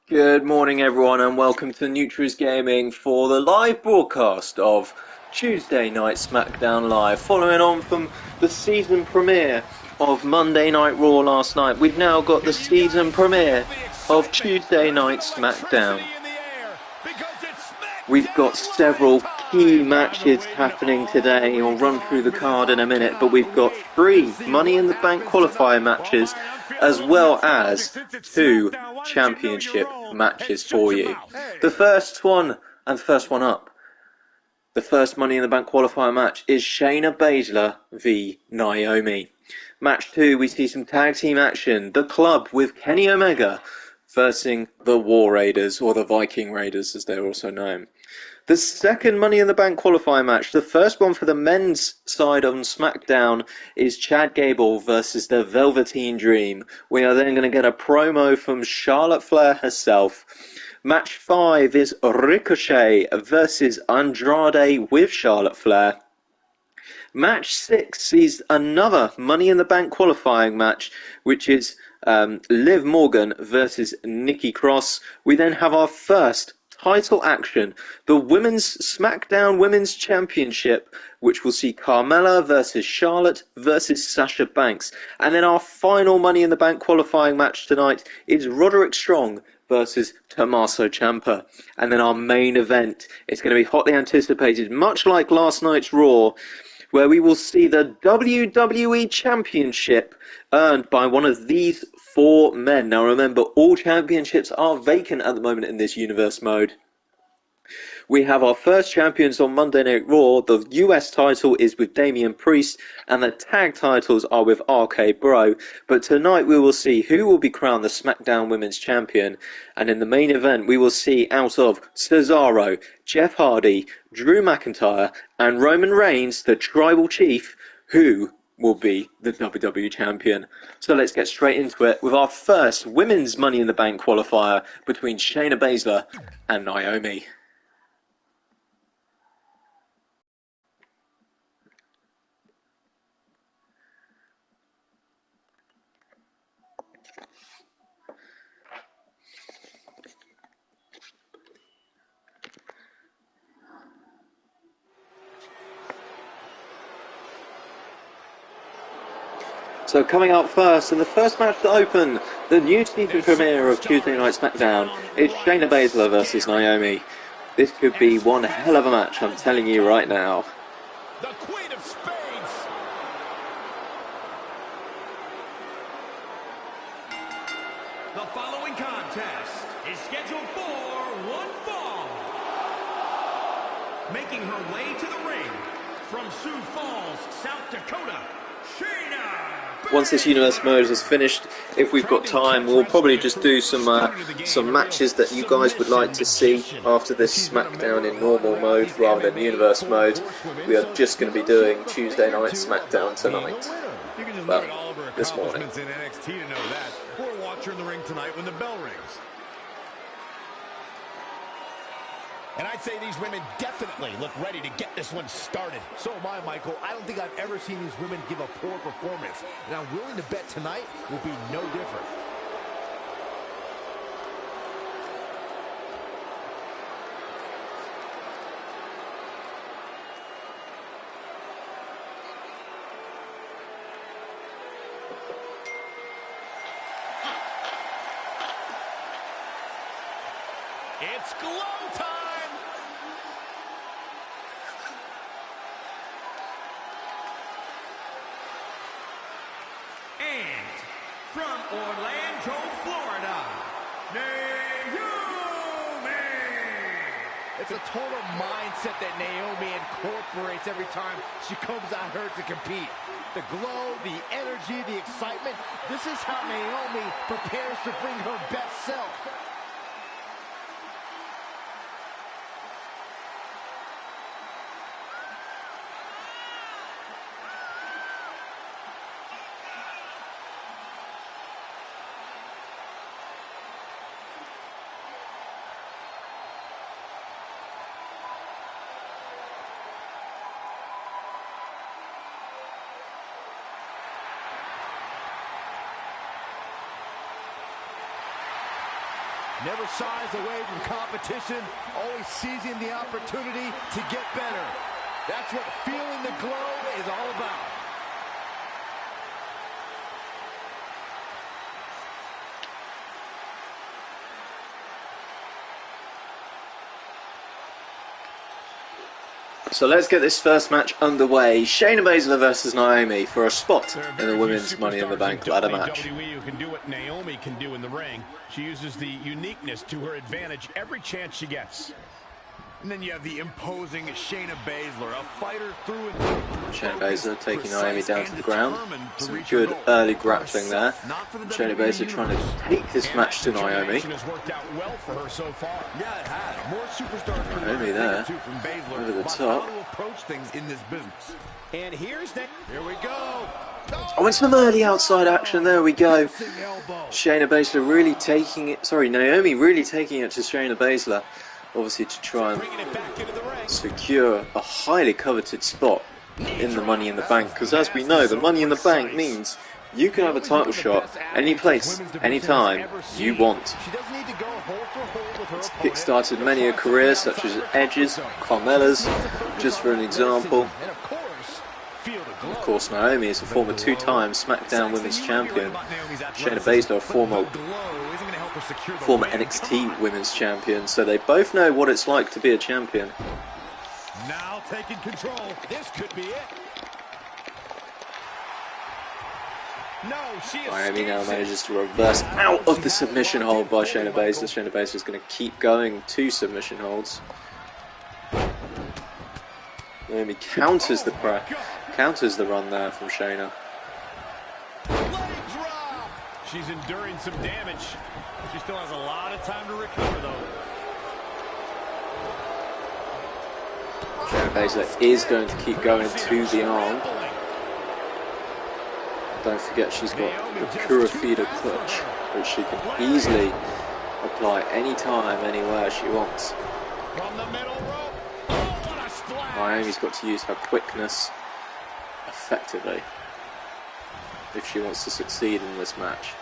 Good morning, everyone, and welcome to Nutri's Gaming for the live broadcast of Tuesday Night SmackDown Live. Following on from the season premiere of Monday Night Raw last night, we've now got the season premiere of Tuesday Night SmackDown. We've got several key matches happening today. I'll run through the card in a minute, but we've got 3 Money in the Bank qualifier matches, as well as 2 championship matches for you. The first one up, the first Money in the Bank qualifier match is Shayna Baszler v Naomi. Match 2, we see some tag team action. The Club with Kenny Omega versus the War Raiders, or the Viking Raiders as they're also known. The second Money in the Bank qualifier match, the first one for the men's side on SmackDown, is Chad Gable versus the Velveteen Dream. We are then going to get a promo from Charlotte Flair herself. Match 5 is Ricochet versus Andrade with Charlotte Flair. Match 6 sees another Money in the Bank qualifying match, which is Liv Morgan versus Nikki Cross. We then have our first title action, the Women's SmackDown Women's Championship, which will see Carmella versus Charlotte versus Sasha Banks. And then our final Money in the Bank qualifying match tonight is Roderick Strong versus Tommaso Ciampa. And then our main event is going to be hotly anticipated, much like last night's Raw, where we will see the WWE Championship earned by one of these 4 men. Now remember, all championships are vacant at the moment in this universe mode. We have our first champions on Monday Night Raw. The US title is with Damian Priest, and the tag titles are with RK Bro. But tonight we will see who will be crowned the SmackDown Women's Champion. And in the main event, we will see out of Cesaro, Jeff Hardy, Drew McIntyre, and Roman Reigns, the Tribal Chief, who will be the WWE Champion. So let's get straight into it with our first Women's Money in the Bank qualifier between Shayna Baszler and Naomi. So coming out first, in the first match to open the new season premiere of Tuesday Night SmackDown, is Shayna Baszler versus Naomi. This could be one hell of a match, I'm telling you right now. The Queen of Spades. The following contest is scheduled for one fall. Making her way to the ring from Sioux Falls, South Dakota, Shayna. Once this universe mode is finished, if we've got time, we'll probably just do some matches that you guys would like to see after this SmackDown in normal mode rather than universe mode. We are just going to be doing Tuesday Night SmackDown tonight. Well, this morning. Or watch her in the ring tonight when the bell rings. And I'd say these women definitely look ready to get this one started. So am I, Michael. I don't think I've ever seen these women give a poor performance. And I'm willing to bet tonight will be no different. It's glow time! And from Orlando, Florida, Naomi! It's a total mindset that Naomi incorporates every time she comes out here to compete. The glow, the energy, the excitement. This is how Naomi prepares to bring her best self. Never shies away from competition, always seizing the opportunity to get better. That's what feeling the glow is all about. So let's get this first match underway. Shayna Baszler versus Naomi for a spot in the women's Money in the Bank ladder match. WWE who can do what Naomi can do in the ring. She uses the uniqueness to her advantage every chance she gets. And then you have the imposing Shayna Baszler, a fighter through and through. Shayna Baszler taking Naomi down to the ground. Some good early grappling there. Shayna Baszler trying to take this match to Naomi. Has worked out well for her so far. Yeah, it has. More superstars Naomi there, over the top. How to approach things in this business. And here we go. Oh, and some early outside action. There we go. Shayna Baszler really taking it. Sorry, Naomi really taking it to Shayna Baszler. Obviously to try and secure a highly coveted spot in the Money in the Bank, because as we know, the Money in the Bank means you can have a title shot any place, anytime you want. It's kick-started many a career, such as Edge's, Carmella's, just for an example. And of course, Naomi is a former two-time SmackDown Women's Champion. Shayna Baszler, a former NXT Women's Champion, so they both know what it's like to be a champion. Now taking control. This could be it. No, Naomi now manages to reverse out of the submission hold by Shayna Baszler. Shayna Baszler is going to keep going to submission holds. Naomi counters the run there from Shayna. She's enduring some damage. She still has a lot of time to recover, though. Shayna Baszler is going to keep going to the arm. Don't forget she's got the Pura Vida clutch, which she can easily apply anytime, anywhere she wants. From the middle rope. Oh, what a splash! Naomi's got to use her quickness effectively if she wants to succeed in this match.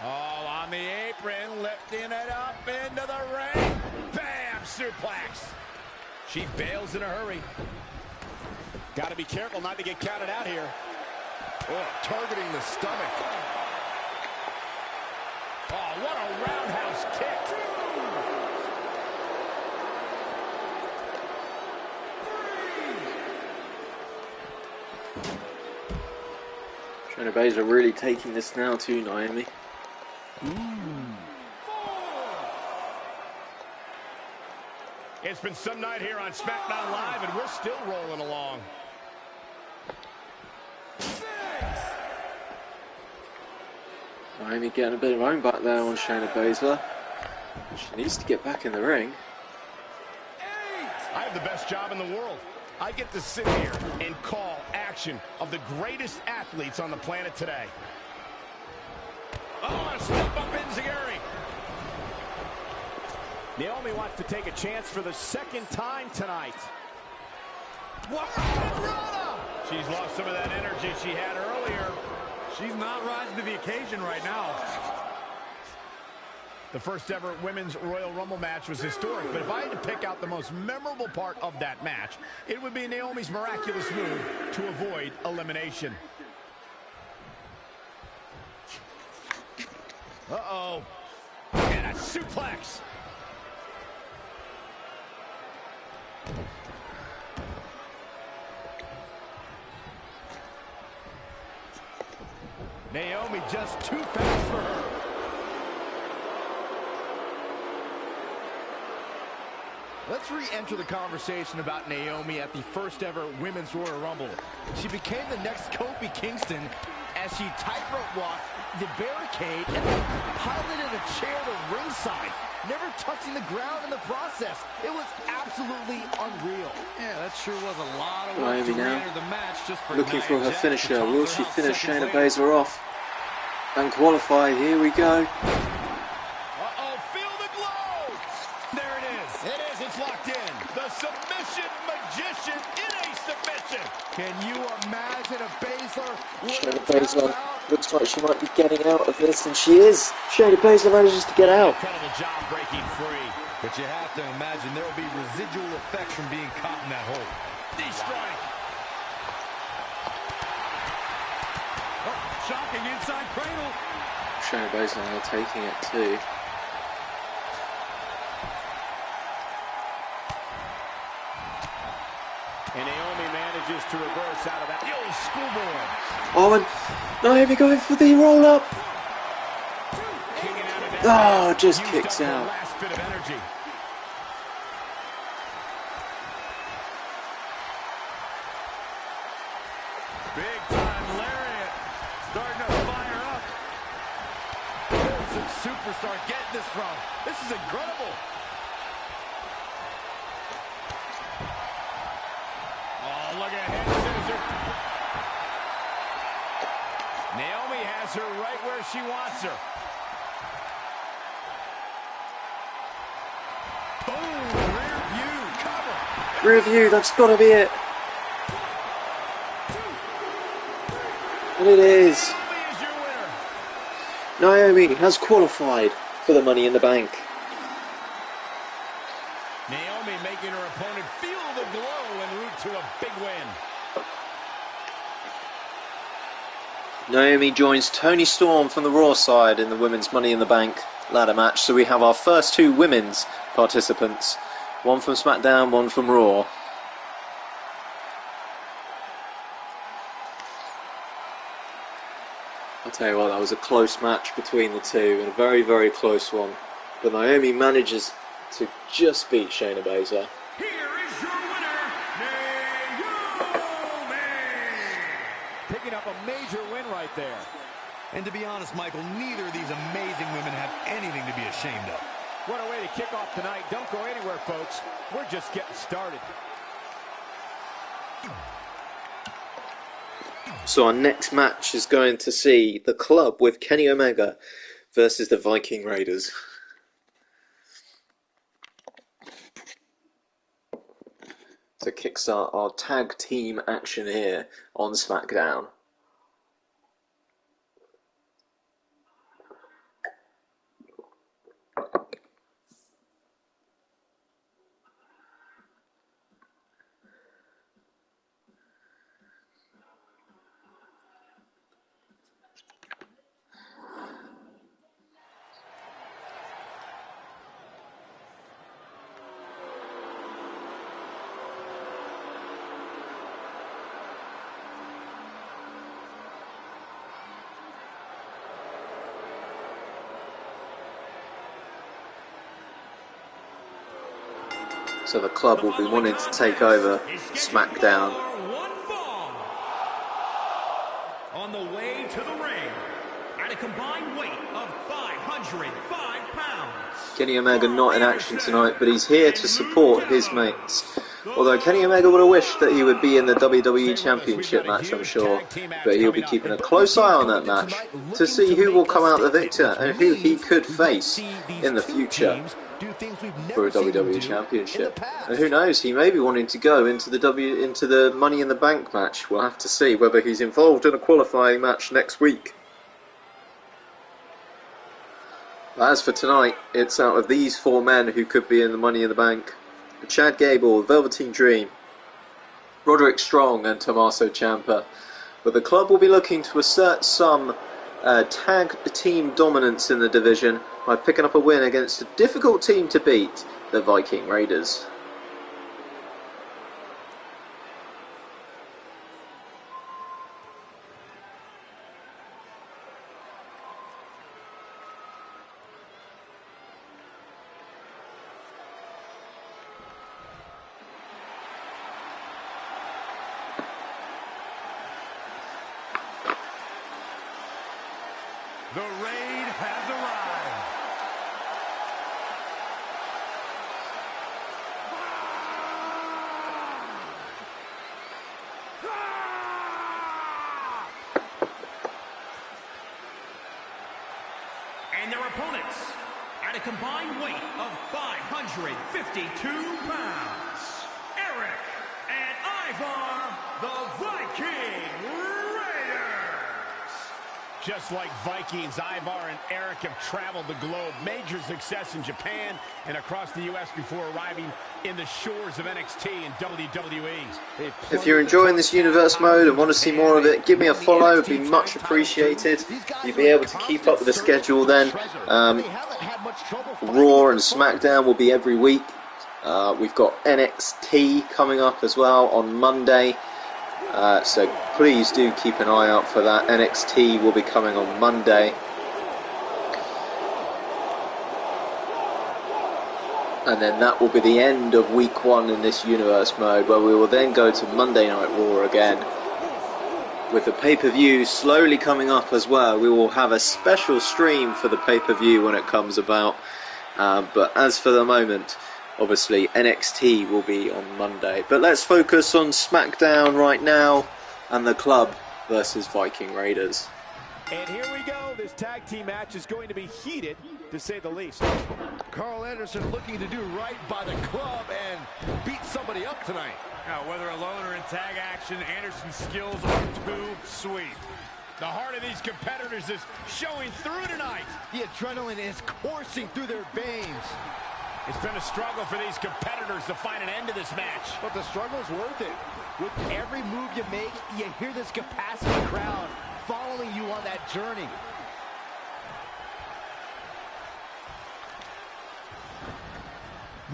Oh, on the apron, lifting it up into the ring. Bam! Suplex. She bails in a hurry. Got to be careful not to get counted out here. Oh, targeting the stomach. Oh, what a roundhouse kick. Shayna Baszler really taking this now to Naomi. It's been some night here on SmackDown Live, and we're still rolling along. Naomi getting a bit of own back there on Shayna Baszler. She needs to get back in the ring. I have the best job in the world. I get to sit here and call action of the greatest athletes on the planet today. Oh, a step up enziguri. Naomi wants to take a chance for the second time tonight. She's lost some of that energy she had earlier. She's not rising to the occasion right now. The first ever Women's Royal Rumble match was historic, but if I had to pick out the most memorable part of that match, it would be Naomi's miraculous move to avoid elimination. Uh-oh. And a suplex. Naomi just too fast for her. Let's re-enter the conversation about Naomi at the first ever Women's Royal Rumble. She became the next Kofi Kingston as she tightrope walked the barricade and then piloted a chair to ringside, never touching the ground in the process. It was absolutely unreal. Yeah, that sure was a lot of work to re-enter the match just for looking for her finisher. Will she finish Shayna Baszler off and qualify? Here we go. Uh-oh, feel the glow! There it is. It is, it's locked in. The submission magician in a submission. Can you imagine if Baszler Shayna Baszler Looks like she might be getting out of this, and she is. Shayna Baszler manages to get out. Incredible job breaking free. But you have to imagine there will be residual effects from being caught in that hole. Knee strike. Oh, shocking inside cradle. Shayna Baszler now taking it too. And Naomi manages to reverse out of that. The old schoolboy. Oh, and Naomi going for the roll up. Oh, just kicks out. Last bit of energy. Big time lariat. Starting to fire up. Where's the superstar getting this from? This is incredible. Oh, look at head scissor. Naomi has her right where she wants her. Boom, rear view, cover. Rear view, that's got to be it. And it is. Naomi is your winner. Naomi has qualified for the Money in the Bank. Naomi making her opponent feel the glow en route to a big win. Naomi joins Toni Storm from the Raw side in the Women's Money in the Bank ladder match. So we have our first two women's participants. One from SmackDown, one from Raw. I'll tell you what, that was a close match between the two, and a very, very close one. But Naomi manages to just beat Shayna Baszler. Here is your winner, Naomi! Picking up a major win right there. And to be honest, Michael, neither of these amazing women have anything to be ashamed of. What a way to kick off tonight. Don't go anywhere, folks. We're just getting started. So our next match is going to see the Club with Kenny Omega versus the Viking Raiders. To kickstart our tag team action here on SmackDown. So the Club will be wanting to take over SmackDown. On the way to the ring, at a combined weight of 505 pounds. Kenny Omega not in action tonight, but he's here to support his mates. Although Kenny Omega would have wished that he would be in the WWE Championship match, I'm sure. But he'll be keeping a close eye on that match to see who will come out the victor and who he could face in the future for a WWE Championship. And who knows, he may be wanting to go into the Money in the Bank match. We'll have to see whether he's involved in a qualifying match next week. As for tonight, it's out of these four men who could be in the Money in the Bank: Chad Gable, Velveteen Dream, Roderick Strong and Tommaso Ciampa. But the Club will be looking to assert some tag team dominance in the division by picking up a win against a difficult team to beat, the Viking Raiders. The raid has arrived. And their opponents, at a combined weight of 552 pounds, Eric and Ivar, the Viking Raiders. Just like Vikings, Ivar and Eric have traveled the globe. Major success in Japan and across the U.S. before arriving in the shores of NXT and WWE. If you're enjoying this Universe mode and want to see more of it, give me a follow. It would be much appreciated. You'll be able to keep up with the schedule then. Raw and SmackDown will be every week. We've got NXT coming up as well on Monday. So please do keep an eye out for that. NXT will be coming on Monday. And then that will be the end of week 1 in this Universe mode, where we will then go to Monday Night Raw again. With the pay-per-view slowly coming up as well. We will have a special stream for the pay-per-view when it comes about. But as for the moment, obviously NXT will be on Monday. But let's focus on SmackDown right now and the Club versus Viking Raiders. And here we go. This tag team match is going to be heated, to say the least. Carl Anderson looking to do right by the Club and beat somebody up tonight. Now, whether alone or in tag action, Anderson's skills are too sweet. The heart of these competitors is showing through tonight. The adrenaline is coursing through their veins. It's been a struggle for these competitors to find an end to this match. But the struggle's worth it. With every move you make, you hear this capacity crowd following you on that journey.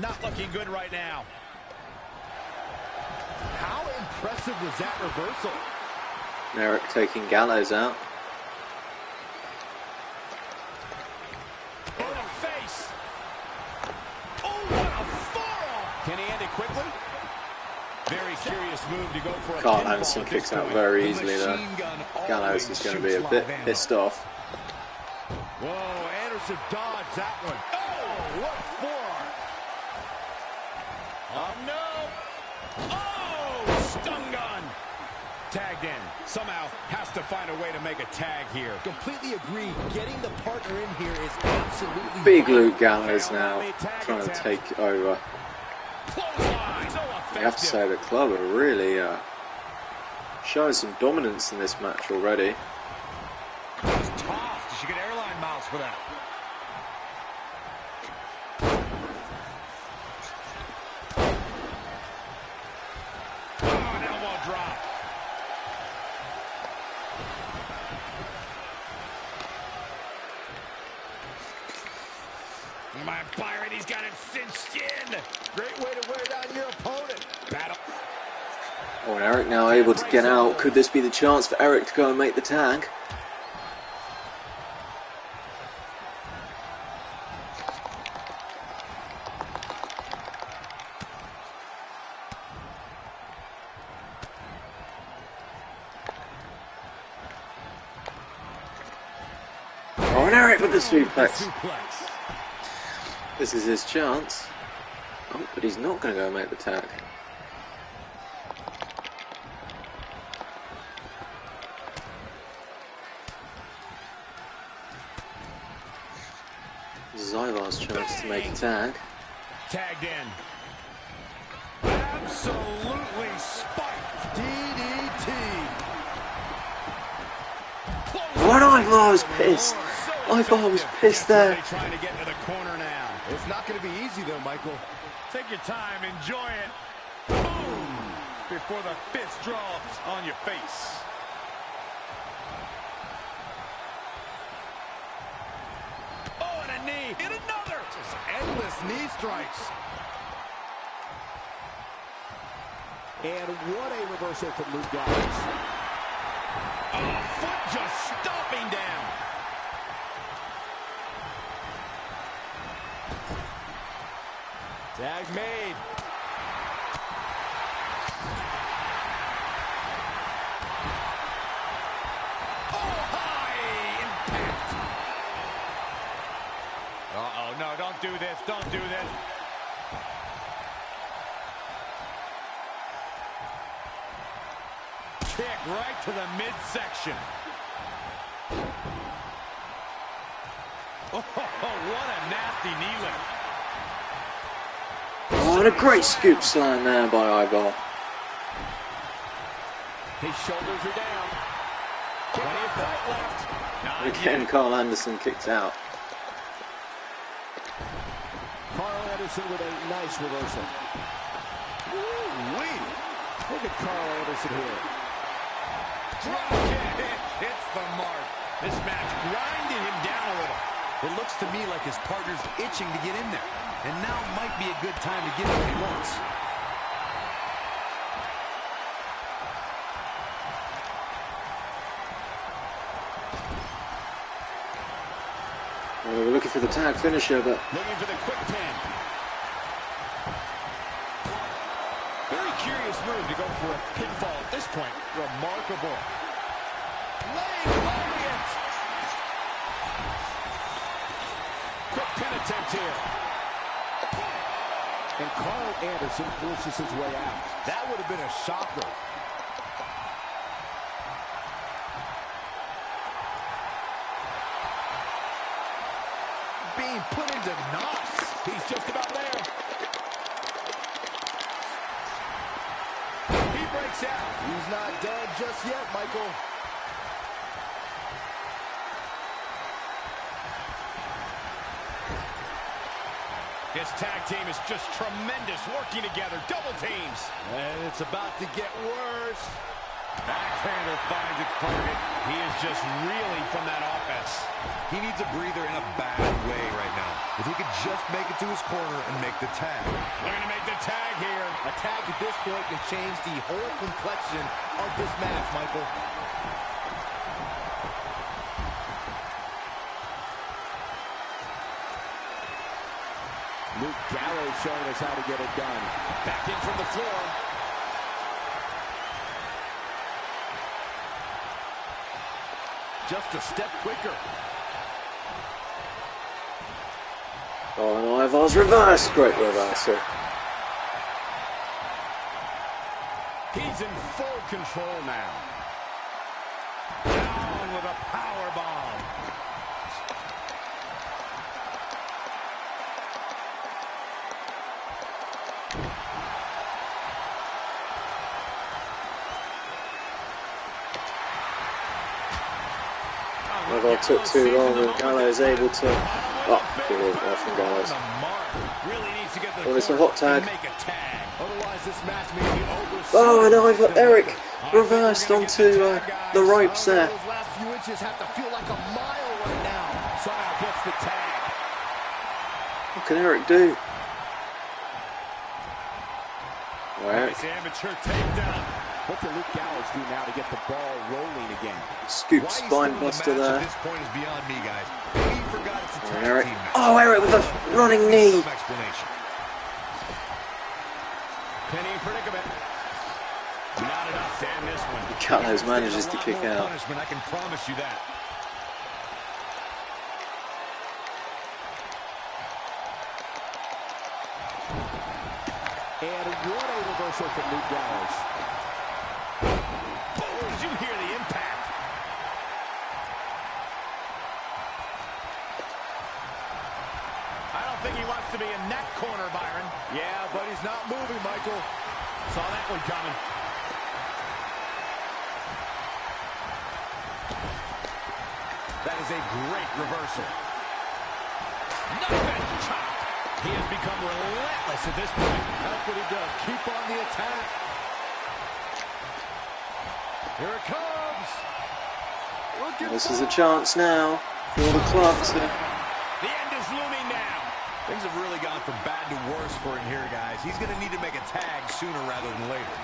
Not looking good right now. How impressive was that reversal? Eric taking Gallows out. In the face. Oh, what a forearm. Can he end it quickly? Very curious move to go for a Carl Anderson kicks out very easily though. Gallows is going to be a bit pissed off. Whoa, Anderson dodged that one. Oh, what forearm. Oh, no. Oh, stun gun. Tagged in. Somehow has to find a way to make a tag here. Completely agree. Getting the partner in here is absolutely Big Luke Gallows now trying to take over. I have to say the Club are really showing some dominance in this match already. It's tossed. She get airline miles for that. Oh, an elbow drop. My pirate, he's got it cinched in. Great way to wear down your opponent. Battle. Oh, and Eric now able to get out. Could this be the chance for Eric to go and make the tag? Oh, and Eric with the suplex. This is his chance. Oh, but he's not going to go and make the tag. This is Ivar's chance to make a tag. Tagged in. Absolutely spiked. DDT. What? Ivar was pissed. Ivar was pissed there. Trying to get into the corner now. It's not going to be easy though, Michael. Take your time, enjoy it. Boom! Before the fist drops on your face. Oh, and a knee. And another. Just endless knee strikes. And what a reversal from Luke Gallows. Oh, foot just stomping down. Tag made. Oh, high impact. Uh-oh, no, don't do this, don't do this. Kick right to the midsection. Oh, what a nasty knee lift. Oh, and a great scoop slam there by Ivar. His shoulders are down. Plenty of fight left. Now Again, Carl Anderson kicked out. Carl Anderson with a nice reversal. Ooh-wee. Look at Carl Anderson here. Drop kick hits the mark. This match grinding him down a little. It looks to me like his partner's itching to get in there. And now might be a good time to get what he wants. We're looking for the tag finisher, but looking for the quick pin. Very curious move to go for a pinfall at this point. Remarkable. Laying lariat. Quick pin attempt here. And Carl Anderson forces his way out. That would have been a shocker. Being put into knots. He's just about there. He breaks out. He's not done just yet, Michael. This tag team is just tremendous, working together, double teams. And it's about to get worse. Backhander finds its target. He is just reeling from that offense. He needs a breather in a bad way right now. If he could just make it to his corner and make the tag. Looking to make the tag here. A tag at this point can change the whole complexion of this match, Michael. Luke Gallows showing us how to get it done. Back in from the floor. Just a step quicker. oh, and Ivar's reverse, great reversal. He's in full control now. Down with a power bomb. Ivar took too long, and Gallows able to. Oh, good off from Gallows. Well, it's a hot tag. Otherwise, this match may be over. Oh, and Ivar, Eric reversed onto the ropes there. Those last few inches have to feel like a mile right now. Somehow gets the tag. What can Eric do? Well, Eric Nice amateur takedown. What can Luke Gallows do now to get the ball rolling again? scoop spine buster there. At this point is beyond me, guys. He forgot it's a tag Eric. team match. Oh, Eric with a running knee. Some explanation. Penny predicament. Not enough to end this one. Gallows manages to kick out. Punishment, I can promise you that. And what a reversal from Luke Gallows. Oh, did you hear the impact? I don't think he wants to be in that corner, Byron. Yeah, but he's not moving, Michael. Saw that one coming. That is a great reversal. Nothing chop. He has become relentless at this point. That's what he does. Keep on the attack. Here it comes. This is a chance now for the club to. The end is looming now. Things have really gone from bad to worse for him here, guys. He's going to need to make a tag sooner rather than later.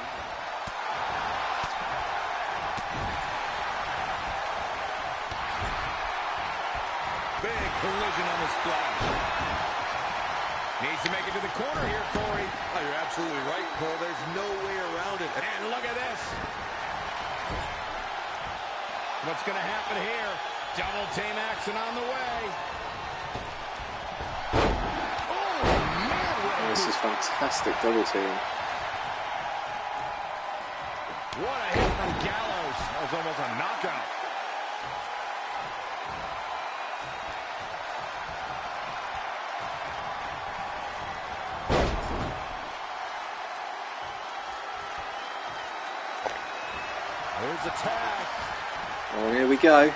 Big collision on the splash. Needs to make it to the corner here, Corey. Oh, you're absolutely right, Cole. There's no way around it. And look at this. What's going to happen here? Double team action on the way. Oh, man. This is fantastic double team. What a hit from Gallows. That was almost a knockout. There's a tag. Oh, here we go.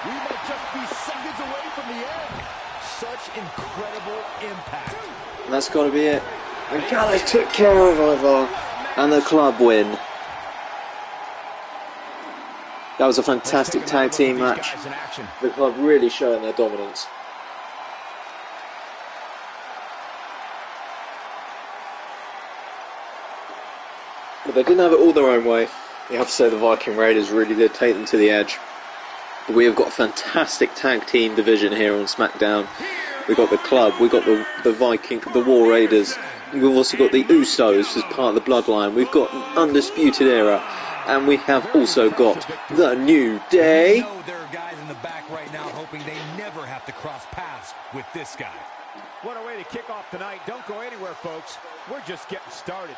We might just be seconds away from the end. Such incredible impact. And that's got to be it. And Gallows took care of Ivar, and the club win. That was a fantastic tag team match. The club really showing their dominance. But they didn't have it all their own way. You have to say the Viking Raiders really did take them to the edge. But we have got a fantastic tag team division here on SmackDown. We've got the club, we've got the Viking, the War Raiders. We've also got the Usos as part of the Bloodline. We've got Undisputed Era. And we have also got the New Day. I know there are guys in the back right now hoping they never have to cross paths with this guy. What a way to kick off tonight. Don't go anywhere, folks. We're just getting started.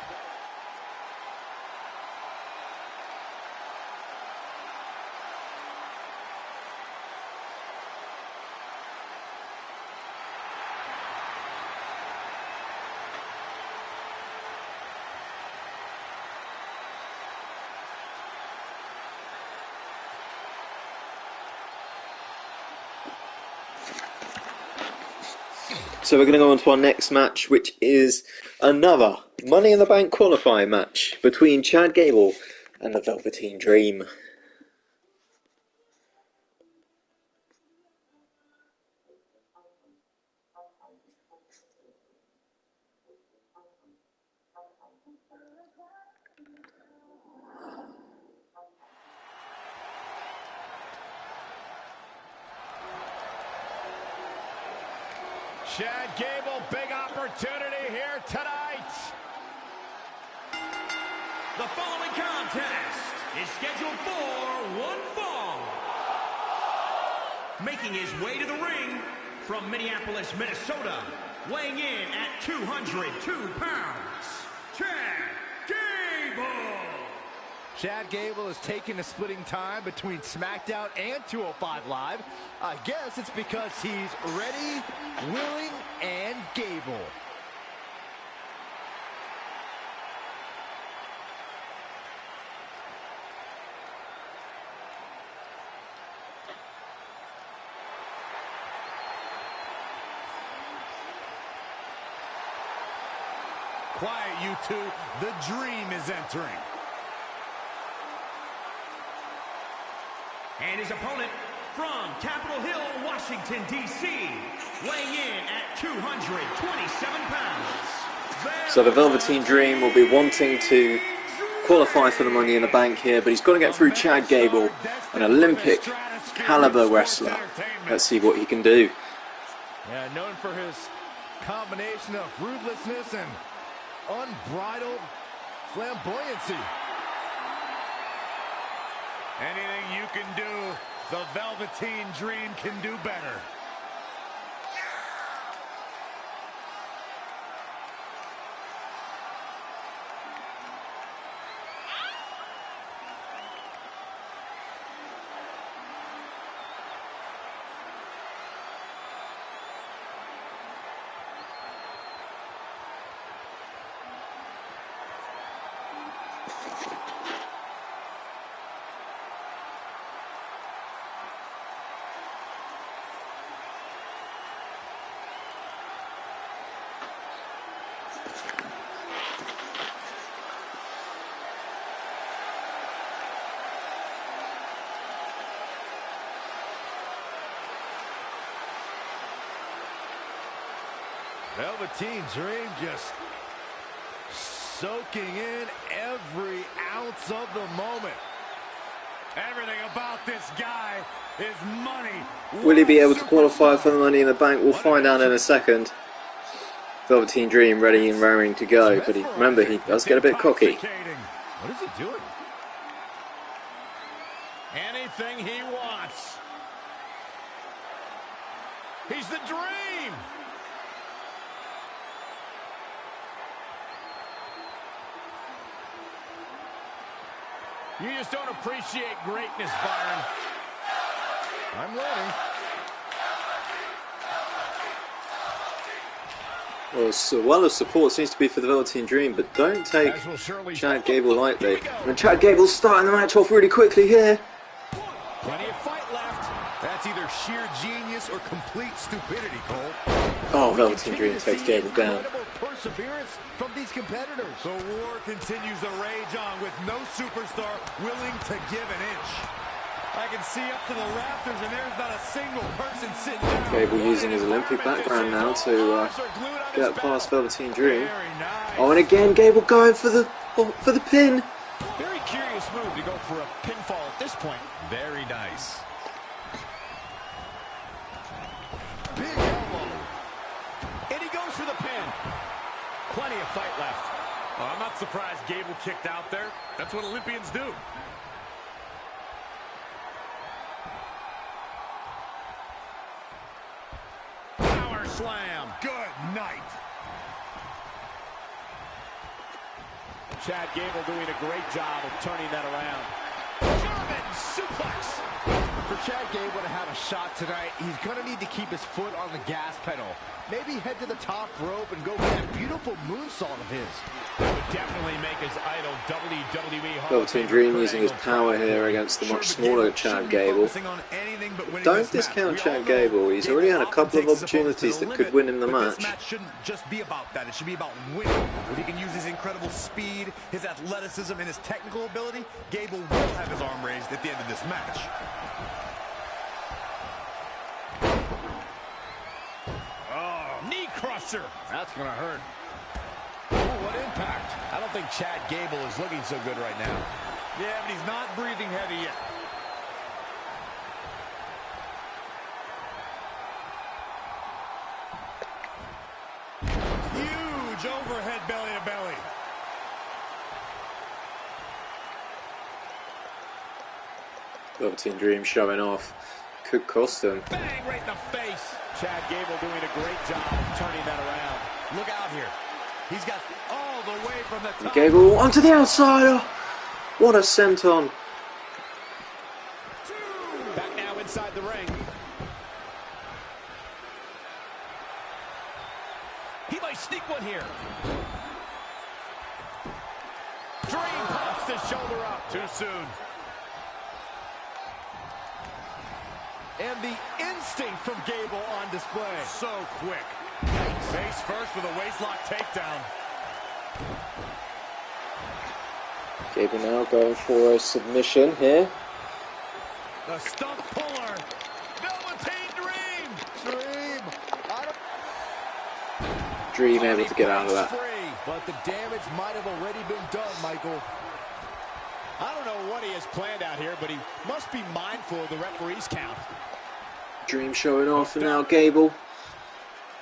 So we're going to go on to our next match, which is another Money in the Bank qualifying match between Chad Gable and the Velveteen Dream. Chad Gable, big opportunity here tonight. The following contest is scheduled for one fall. Making his way to the ring from Minneapolis, Minnesota, weighing in at 202 pounds, Chad Gable. Chad Gable is taking the splitting time between SmackDown and 205 Live. I guess it's because he's ready, willing, and Gable. Quiet, you two. The Dream is entering. And his opponent from Capitol Hill, Washington, D.C., weighing in at 227 pounds. So the Velveteen Dream will be wanting to qualify for the Money in the Bank here, but he's got to get through Chad Gable, an Olympic caliber wrestler. Let's see what he can do. Yeah, known for his combination of ruthlessness and unbridled flamboyancy. Anything you can do, the Velveteen Dream can do better. Velveteen Dream just soaking in every ounce of the moment. Everything about this guy is money. Will he be able to qualify for the Money in the Bank? We'll find out in a second. Velveteen Dream ready and raring to go, but remember, he does get a bit cocky. What is he doing? Anything he wants. He's the Dream. You just don't appreciate greatness, Byron. I'm learning. Well, so well of support seems to be for the Velveteen Dream, but don't take Chad Gable lightly. And Chad Gable's starting the match off really quickly here. Plenty of fight left. That's either sheer genius or complete stupidity, Cole. Oh, Velveteen Dream takes Gable down. Perseverance from these competitors. The war continues to rage on with no superstar willing to give an inch. I can see up to the rafters, and there's not a single person sitting down. Gable using his Olympic background now to get past Velveteen Dream. Oh, and again Gable going for the pin. Very curious move to go for a pinfall at this point. Very nice. Big elbow. And he goes for the pin. Plenty of fight left. Well, I'm not surprised Gable kicked out there. That's what Olympians do. Power slam. Good night. Chad Gable doing a great job of turning that around. German suplex. For Chad Gable to have a shot tonight, he's going to need to keep his foot on the gas pedal. Maybe head to the top rope and go for that beautiful moonsault of his. That would definitely make his idol WWE Hall Velveteen Dream using his power here against the much smaller Chad Gable. Don't discount Chad Gable. He's already had a couple of opportunities that could win him the match. This match shouldn't just be about that. It should be about winning. If he can use his incredible speed, his athleticism, and his technical ability, Gable will have his arm raised at the end of this match. Knee crusher. That's going to hurt. Ooh, what impact. I don't think Chad Gable is looking so good right now. Yeah, but he's not breathing heavy yet. Huge overhead belly to belly. Velveteen Dream showing off. Could cost him. Bang right in the face. Chad Gable doing a great job of turning that around. Look out here. He's got all the way from the top. Gable onto the outside. Oh, what a senton. Back now inside the ring. He might sneak one here. Dream pops the shoulder up. Too soon. And the instinct from Gable on display. So quick. Face first with a waistlock takedown. Gable now going for a submission here. The stump puller. Velveteen Dream. Dream able to get out of that. But the damage might have already been done, Michael. I don't know what he has planned out here, but he must be mindful of the referee's count. Dream showing off, and now Gable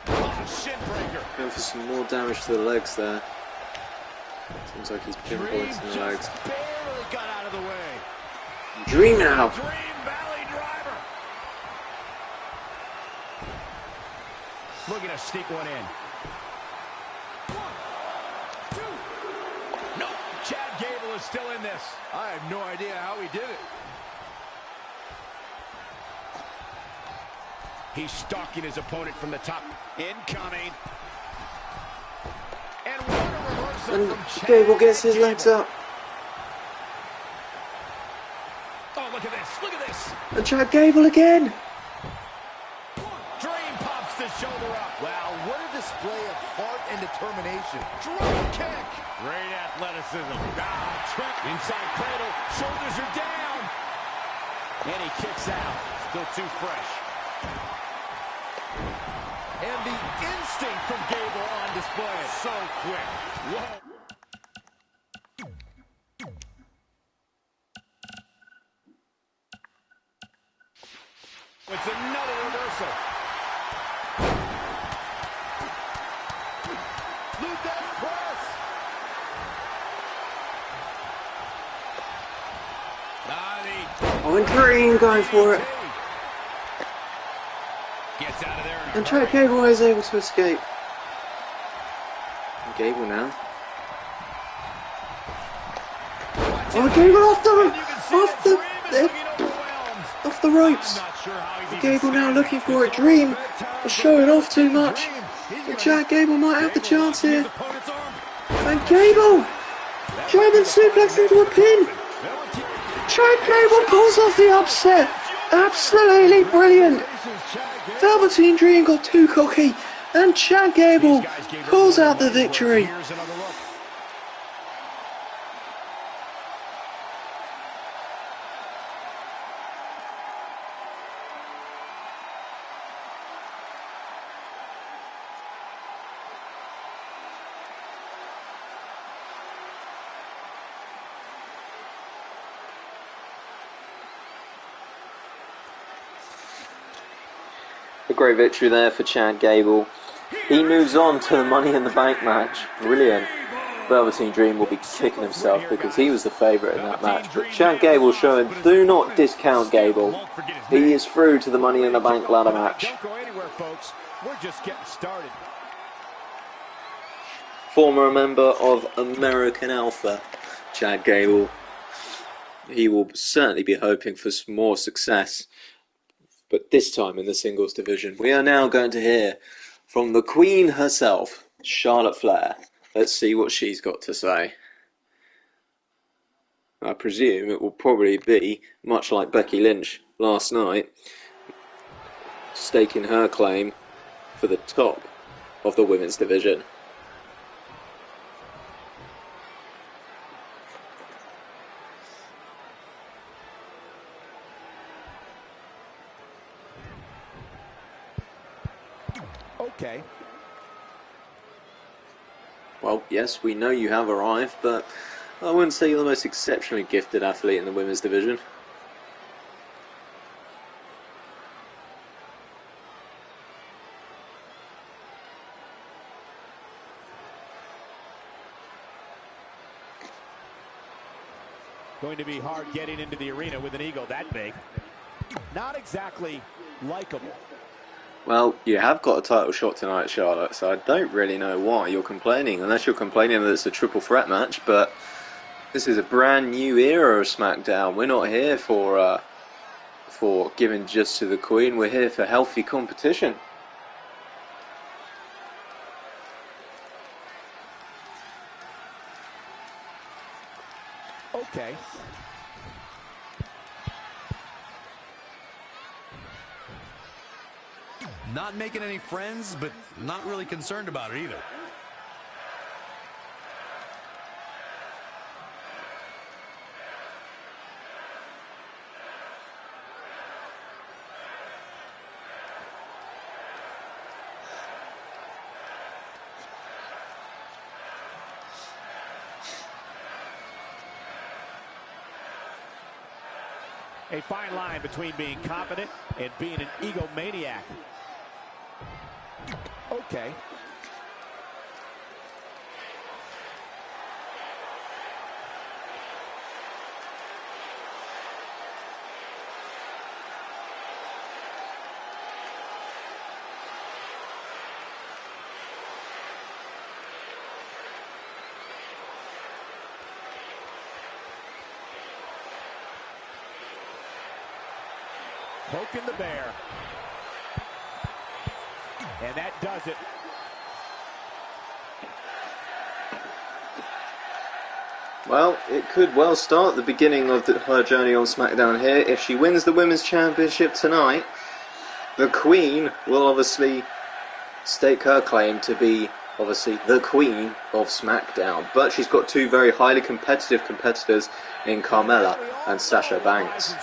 Oh, shin breaker. going for some more damage to the legs there. Seems like he's pinpointing the legs. Barely got out of the way. Dream now. Dream Valley driver. Looking to sneak one in. 1, 2. Nope. Chad Gable is still in this. I have no idea how he did it. He's stalking his opponent from the top. Incoming. And what a reversal And from Chad Gable gets his legs up. Oh, look at this. Look at this. And Chad Gable again. Dream pops the shoulder up. Wow, what a display of heart and determination. Drop kick. Great athleticism. Trent inside cradle. Shoulders are down. And he kicks out. Still too fresh. And the instinct from Gable on display. So quick. Whoa. It's another reversal. Luther's press. Oh, and Dream going for it. Gets out of there. And Chad Gable is able to escape. And Gable now. Oh, Gable off the ropes. And Gable now looking for a Dream. Is showing off too much. And Chad Gable might have the chance here. And Gable! German suplex into a pin. Chad Gable pulls off the upset. Absolutely brilliant. Velveteen Dream got too cocky, and Chad Gable pulls out the victory. Here's another look. A great victory there for Chad Gable. He moves on to the Money in the Bank match. Brilliant. Velveteen Dream will be kicking himself because he was the favourite in that match. But Chad Gable showing, do not discount Gable. He is through to the Money in the Bank ladder match. Don't go anywhere, folks. We're just getting started. Former member of American Alpha, Chad Gable. He will certainly be hoping for some more success, but this time in the singles division. We are now going to hear from the Queen herself, Charlotte Flair. Let's see what she's got to say. I presume it will probably be much like Becky Lynch last night, staking her claim for the top of the women's division. Okay. Well, yes, we know you have arrived, but I wouldn't say you're the most exceptionally gifted athlete in the women's division. Going to be hard getting into the arena with an ego that big. Not exactly likable. Well, you have got a title shot tonight, Charlotte, so I don't really know why you're complaining, unless you're complaining that it's a triple threat match, but this is a brand new era of SmackDown. We're not here for giving just to the Queen, we're here for healthy competition. Okay. Not making any friends, but not really concerned about it either. A fine line between being confident and being an egomaniac. Okay. Poking the bear. And that does it. Well, it could well start the beginning of her journey on SmackDown here. If she wins the Women's Championship tonight, the Queen will obviously stake her claim to be, obviously, the Queen of SmackDown. But she's got two very highly competitive competitors in Carmella and Sasha Banks.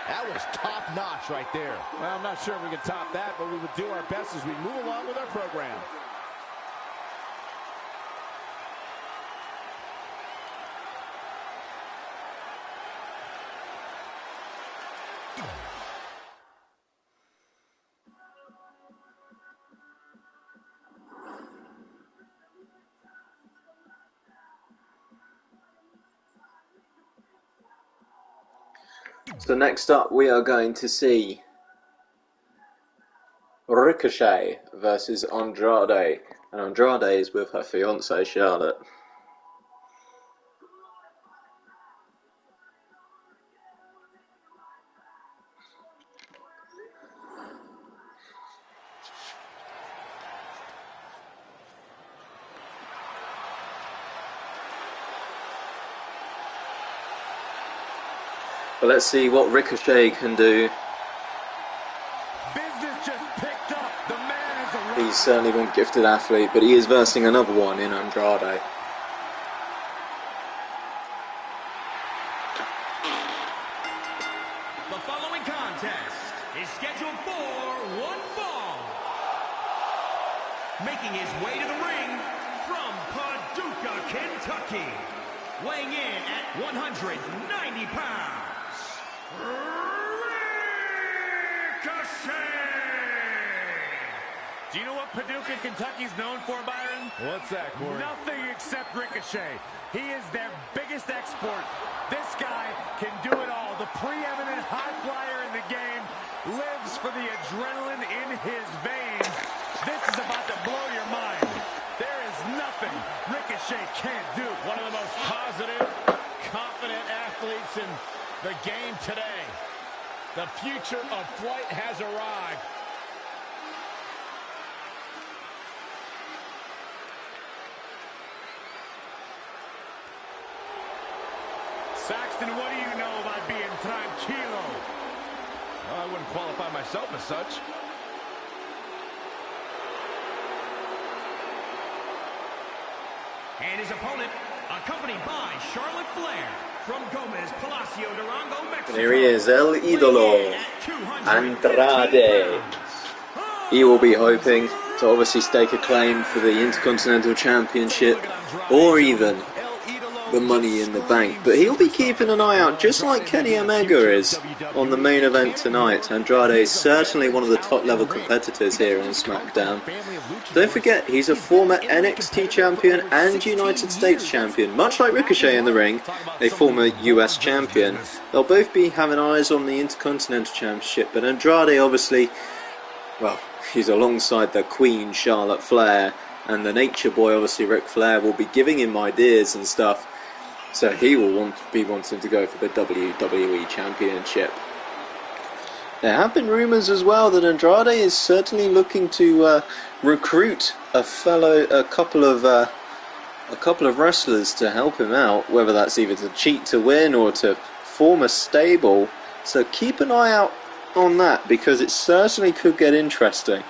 That was top-notch right there. Well, I'm not sure if we can top that, but we will do our best as we move along with our program. So next up we are going to see Ricochet versus Andrade. And Andrade is with her fiancée Charlotte. But let's see what Ricochet can do. Business just picked up. The man is a... He's certainly one gifted athlete, but he is versing another one in Andrade. The following contest is scheduled for one fall. Making his way to the ring from Paducah, Kentucky. Weighing in at 190 pounds, Ricochet! Do you know what Paducah, Kentucky's known for, Byron? What's that, Corey? Nothing except Ricochet. He is their biggest export. This guy can do it all. The preeminent high flyer in the game lives for the adrenaline in his veins. This is about to blow your mind. There is nothing Ricochet can't do. One of the most positive, confident athletes in the game today. The future of flight has arrived. Saxton, what do you know about being tranquilo? Well, I wouldn't qualify myself as such. And his opponent, accompanied by Charlotte Flair from Gomez, Palacio, Durango, Mexico. And here he is, El Idolo, Andrade. He will be hoping to obviously stake a claim for the Intercontinental Championship or even the Money in the Bank. But he'll be keeping an eye out, just like Kenny Omega is, on the main event tonight. Andrade is certainly one of the top level competitors here on SmackDown. Don't forget, he's a former NXT champion and United States champion. Much like Ricochet in the ring, a former US champion. They'll both be having eyes on the Intercontinental Championship, but Andrade obviously, well, he's alongside the Queen Charlotte Flair, and the Nature Boy, obviously Ric Flair, will be giving him ideas and stuff. So he will be wanting to go for the WWE Championship. There have been rumours as well that Andrade is certainly looking to recruit a couple of wrestlers to help him out, whether that's either to cheat to win or to form a stable. So keep an eye out on that, because it certainly could get interesting.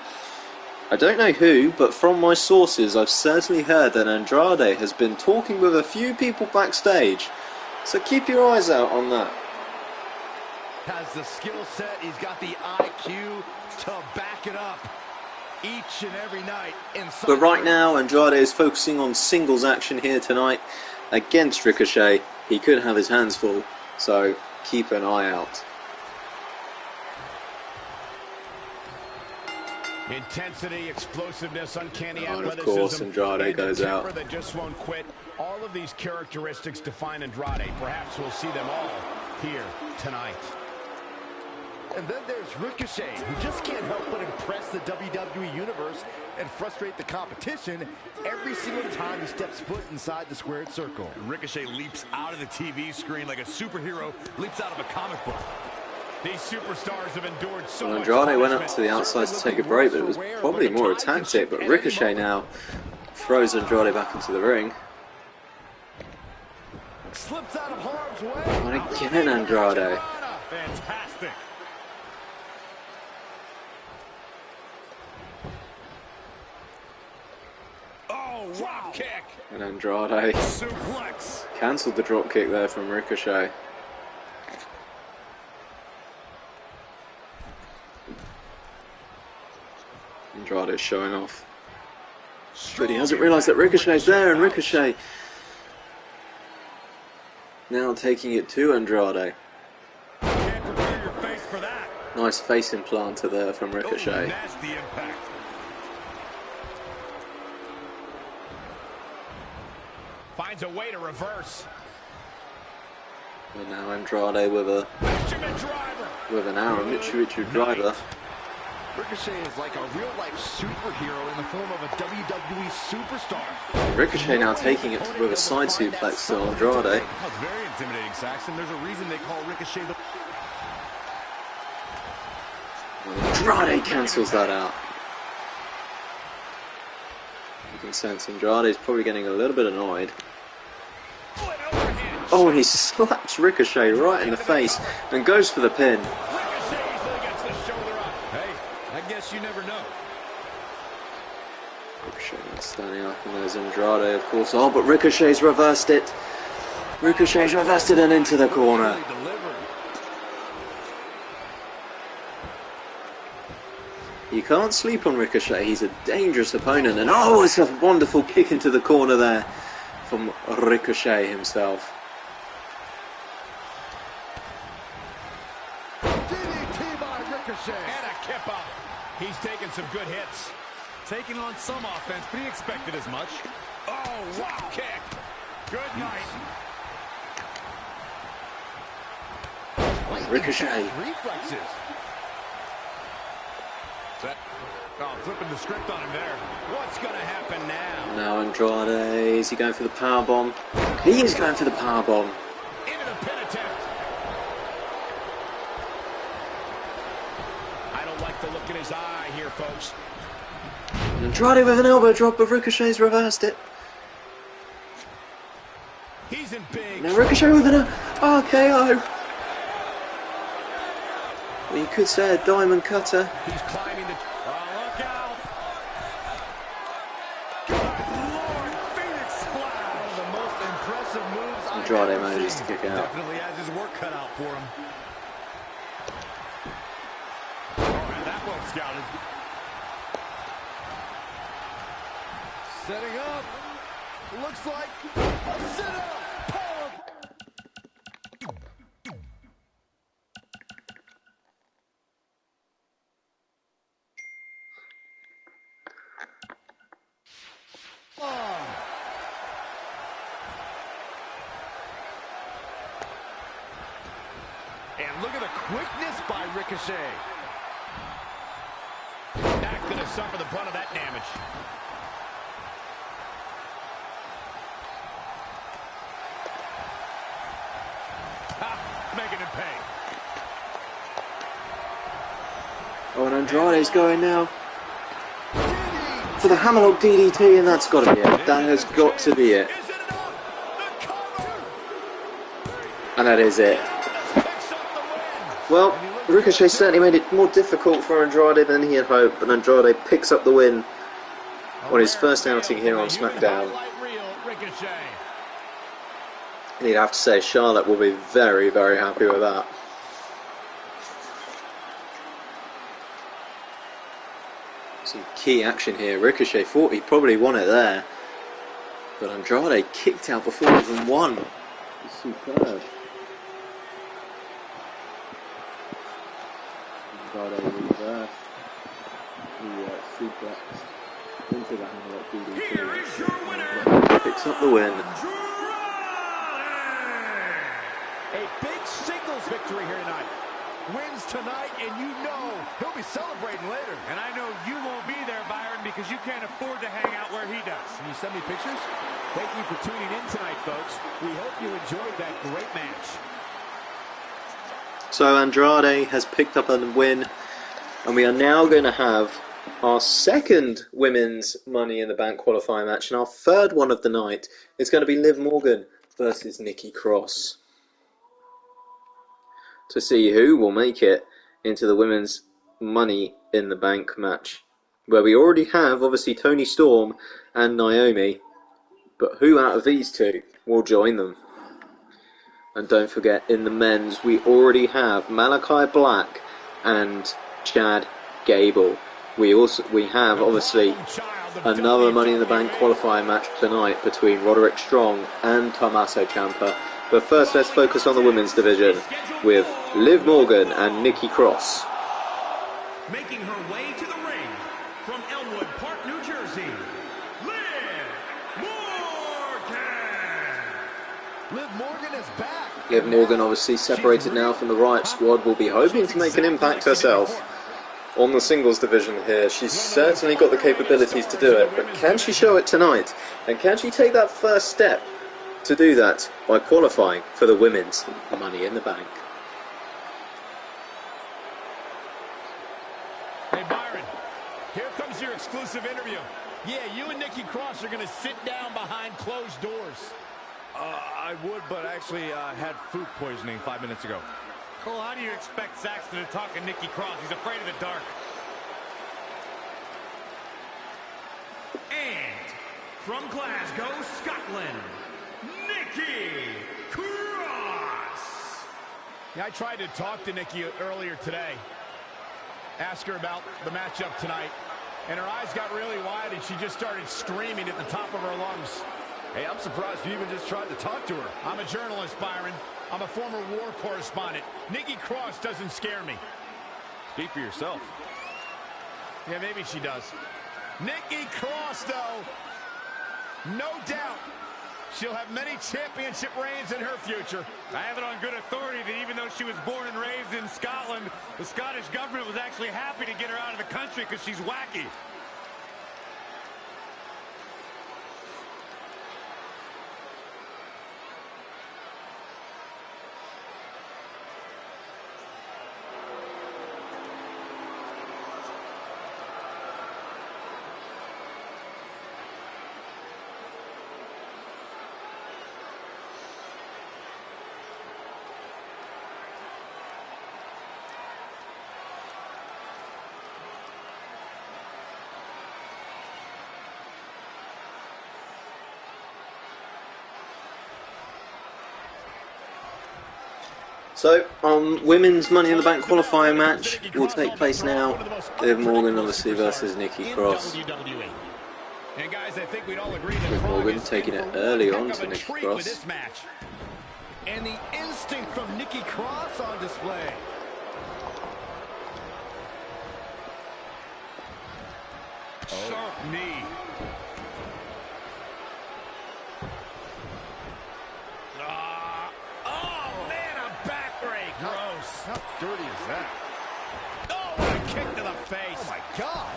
I don't know who, but from my sources I've certainly heard that Andrade has been talking with a few people backstage, so keep your eyes out on that. Has the skill set, he's got the IQ to back it up each and every night. But right now Andrade is focusing on singles action here tonight against Ricochet. He could have his hands full, so keep an eye out. Intensity, explosiveness, uncanny And athleticism, of course Andrade goes out. that just won't quit. All of these characteristics define Andrade. Perhaps we'll see them all here tonight. And then there's Ricochet, who just can't help but impress the WWE Universe and frustrate the competition every single time he steps foot inside the squared circle. Ricochet leaps out of the TV screen like a superhero leaps out of a comic book. These superstars have endured so much. Andrade went up to the outside to take a break, but it was probably more a tactic. But Ricochet now throws Andrade back into the ring. Slips out of harm's way. And again Andrade. Fantastic. Oh, drop kick. And Andrade Suplex. cancelled the drop kick there from Ricochet. Andrade is showing off. But he hasn't realised that Ricochet's there, and Ricochet now taking it to Andrade. Can't prepare your face for that. Nice face implanter there from Ricochet. Oh, nasty impact. Finds a way to reverse. And now Andrade with an arrow, Mitsubishi driver. Ricochet is like a real-life superhero in the form of a WWE superstar. Ricochet now taking it with a side suplex to Andrade. That's very intimidating, Saxton. There's a reason they call Ricochet the... Andrade cancels that out. You can sense Andrade is probably getting a little bit annoyed. Oh, and he slaps Ricochet right in the face and goes for the pin. Ricochet easily gets the shoulder up. Hey, I guess you never know. Ricochet standing up, and there's Andrade, of course. Oh, but Ricochet's reversed it. Ricochet's reversed it and into the corner. You can't sleep on Ricochet. He's a dangerous opponent. And oh, it's a wonderful kick into the corner there from Ricochet himself. DDT by Ricochet. And a kip up. He's taking some good hits. Taking on some offense, but he expected as much. Oh, wow, kick. Good night. Ricochet. Reflexes. Oh, flipping the script on him there. What's going to happen now? Now Andrade, is he going for the powerbomb? He is going for the powerbomb. Into the pin attempt. I don't like the look in his eye here, folks. Andrade with an elbow drop, but Ricochet's reversed it. He's in big. Now Ricochet with an RKO. Well, you could say a diamond cutter. He's climbing the... look out. Lord, Phoenix Splash. One of the most impressive moves I've Andrade ever manages seen. to kick out. Definitely has his work cut out for him. Oh, and that well scouted. Setting up. Looks like a sit-up. Power. And look at the quickness by Ricochet. Not going to suffer the brunt of that damage. Making him pay. Oh, and Andrade's going now for the hammerlock DDT, and that's got to be it. That has got to be it. Is it enough? The cover. And that is it. Picks up the win. Well, Ricochet certainly made it more difficult for Andrade than he had hoped, but Andrade picks up the win on his first outing here on SmackDown. Highlight reel, Ricochet. And you'd have to say Charlotte will be very, very happy with that. Some key action here. Ricochet thought he probably won it there, but Andrade kicked out before he even won. Superb. Andrade reversed the suplex into the hammerlock DDT. Here is your winner, Picks up the win. A big singles victory here tonight. Wins tonight, and you know he'll be celebrating later. And I know you won't be there, Byron, because you can't afford to hang out where he does. Can you send me pictures? Thank you for tuning in tonight, folks. We hope you enjoyed that great match. So Andrade has picked up a win, and we are now going to have our second women's Money in the Bank qualifying match, and our third one of the night is going to be Liv Morgan versus Nikki Cross, to see who will make it into the women's Money in the Bank match, where we already have obviously Toni Storm and Naomi, but who out of these two will join them? And don't forget, in the men's we already have Malachi Black and Chad Gable. We have obviously another Money in the Bank qualifying match tonight between Roderick Strong and Tommaso Ciampa. But first, let's focus on the women's division with Liv Morgan and Nikki Cross. making her way to the ring from Elmwood Park, New Jersey, Liv Morgan. Liv Morgan is back. Liv Morgan, obviously separated now from the Riot Squad, will be hoping to make an impact herself on the singles division here. She's certainly got the capabilities to do it, but can she show it tonight? And can she take that first step to do that by qualifying for the women's Money in the Bank? Hey, Byron, here comes your exclusive interview. Yeah, you and Nikki Cross are going to sit down behind closed doors. I would, but actually had food poisoning 5 minutes ago. Cole, how do you expect Saxton to talk to Nikki Cross? He's afraid of the dark. And from Glasgow, Scotland, Nikki Cross. Yeah, I tried to talk to Nikki earlier today. Ask her about the matchup tonight. And her eyes got really wide and she just started screaming at the top of her lungs. Hey, I'm surprised you even just tried to talk to her. I'm a journalist, Byron. I'm a former war correspondent. Nikki Cross doesn't scare me. Speak for yourself. Yeah, maybe she does. Nikki Cross, though, no doubt she'll have many championship reigns in her future. I have it on good authority that even though she was born and raised in Scotland, the Scottish government was actually happy to get her out of the country because she's wacky. So, women's Money in the Bank qualifying match will take place now. Liv Morgan, obviously, versus Nikki Cross. And guys, I think we'd all agree Liv Morgan taking it early on to Nikki Cross. And the instinct from Nikki Cross on display. Sharp knee. How dirty is that? Oh, what a kick to the face. Oh, my God.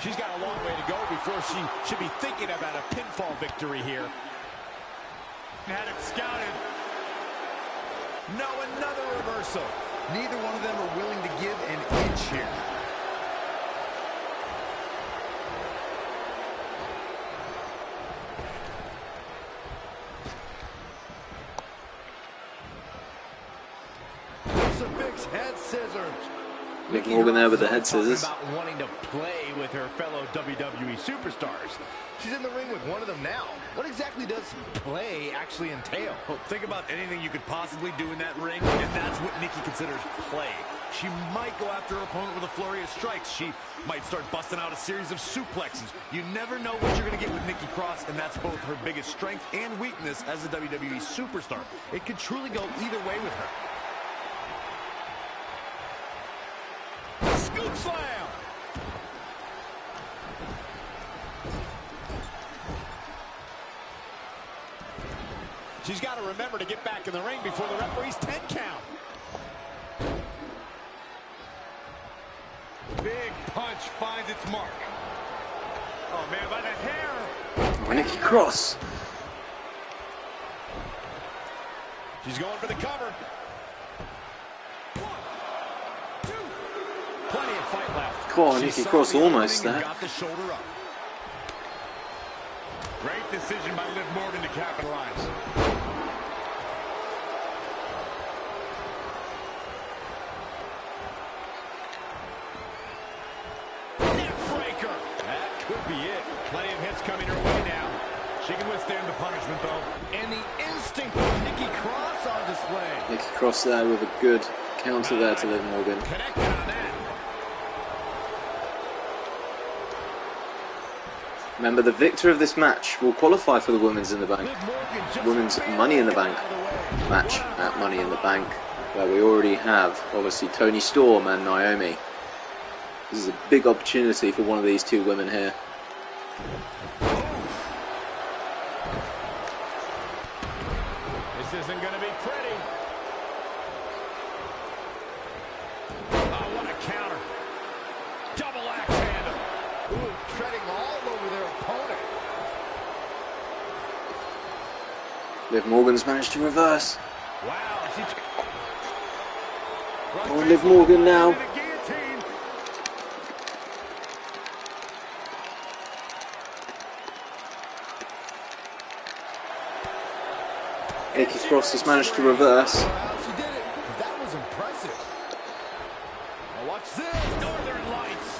She's got a long way to go before she should be thinking about a pinfall victory here. Had it scouted. No, another reversal. Neither one of them are willing to give an inch here. Head scissors. Liv Morgan there with the head scissors. About wanting to play with her fellow WWE superstars. She's in the ring with one of them now. What exactly does play actually entail? Well, think about anything you could possibly do in that ring, and that's what Nikki considers play. She might go after her opponent with a flurry of strikes. She might start busting out a series of suplexes. You never know what you're going to get with Nikki Cross, and that's both her biggest strength and weakness as a WWE superstar. It could truly go either way with her. Scoop slam! She's got to remember to get back in the ring before the referee's 10 count. Big punch finds its mark. Oh, man, by the hair. Nikki Cross. She's going for the cover. Plenty of fight left. Come on, Nikki Cross almost there. Got the shoulder up. Great decision by Liv Morgan to capitalize. Neckbreaker. That could be it. Plenty of hits coming her way now. She can withstand the punishment, though. And the instinct from Nikki Cross on display. Nikki Cross there with a good counter there to Liv Morgan. Connected on that. Remember, the victor of this match will qualify for the Women's in the Bank. Women's Money in the Bank match at Money in the Bank, where we already have, obviously, Toni Storm and Naomi. This is a big opportunity for one of these two women here. This isn't going to be pretty. Oh, what a counter. Double axe handle. Ooh, treading all over their opponent. Liv Morgan's managed to reverse. Wow. Oh, Liv Morgan now. Cross has managed to reverse. She did it. That was impressive. Now watch this. Northern Lights.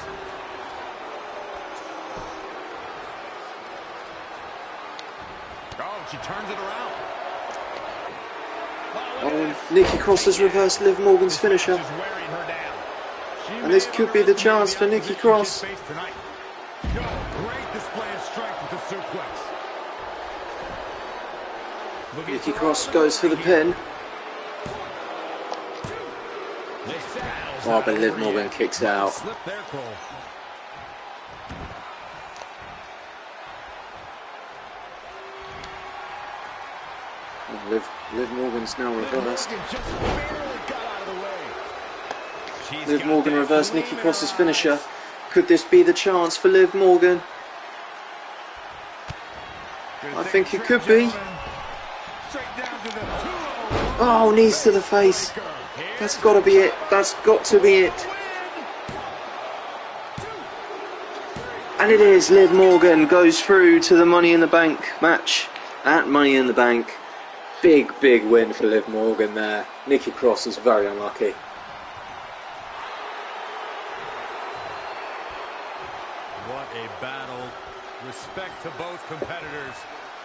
Oh, she turns it around. Oh, Nikki Cross has reversed Liv Morgan's finisher. She's wearing her down. And this could be the chance for Nikki Cross. Great display of strength with the suplex. Nikki Cross goes for the pin. Oh, but Liv Morgan kicks out. Slip there, Cole. Liv Morgan's now reversed. Just barely got out of the way. Liv Morgan reversed Nikki Cross's finisher. Could this be the chance for Liv Morgan? I think it could be. Oh, knees to the face. That's got to be it. That's got to be it. And it is. Liv Morgan goes through to the Money in the Bank match at Money in the Bank. Big win for Liv Morgan there. Nikki Cross is very unlucky. What a battle. Respect to both competitors.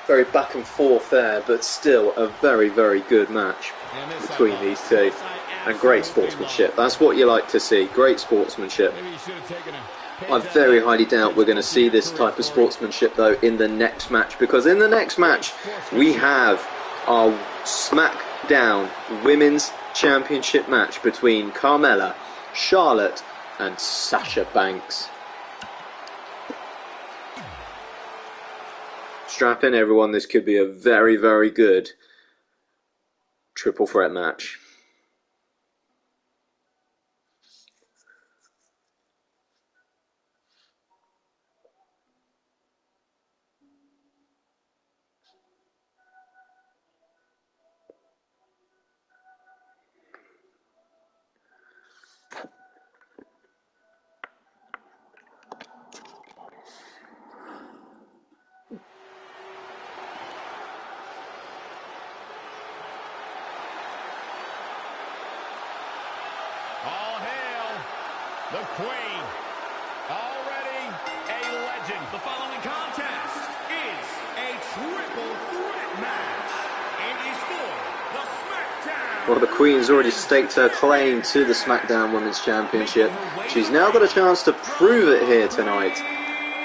Very back and forth there, but still a very good match between these two. And great sportsmanship. That's what you like to see. Great sportsmanship. I very highly doubt we're going to see this type of sportsmanship though in the next match, because in the next match we have our SmackDown Women's Championship match between Carmella, Charlotte and Sasha Banks. Strap in everyone, this could be a very good triple threat match. All hail the Queen. Already a legend. The following contest is a triple threat match. It is for the SmackDown. Well, the Queen's already staked her claim to the SmackDown Women's Championship. She's now got a chance to prove it here tonight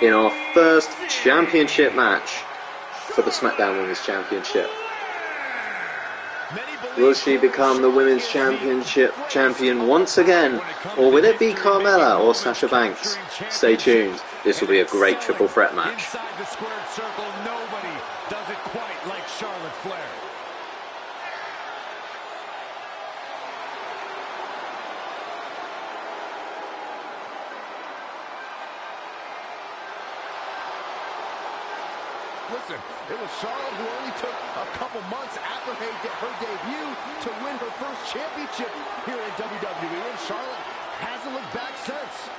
in our first championship match for the SmackDown Women's Championship. Will she become the Women's Championship champion once again, or will it be Carmella or Sasha Banks? Stay tuned. This will be a great triple threat match. Inside the squared circle, nobody does it quite like Charlotte Flair. Listen, it was Charlotte who only took a couple months after her debut to win her first championship here in WWE, and Charlotte hasn't looked back since.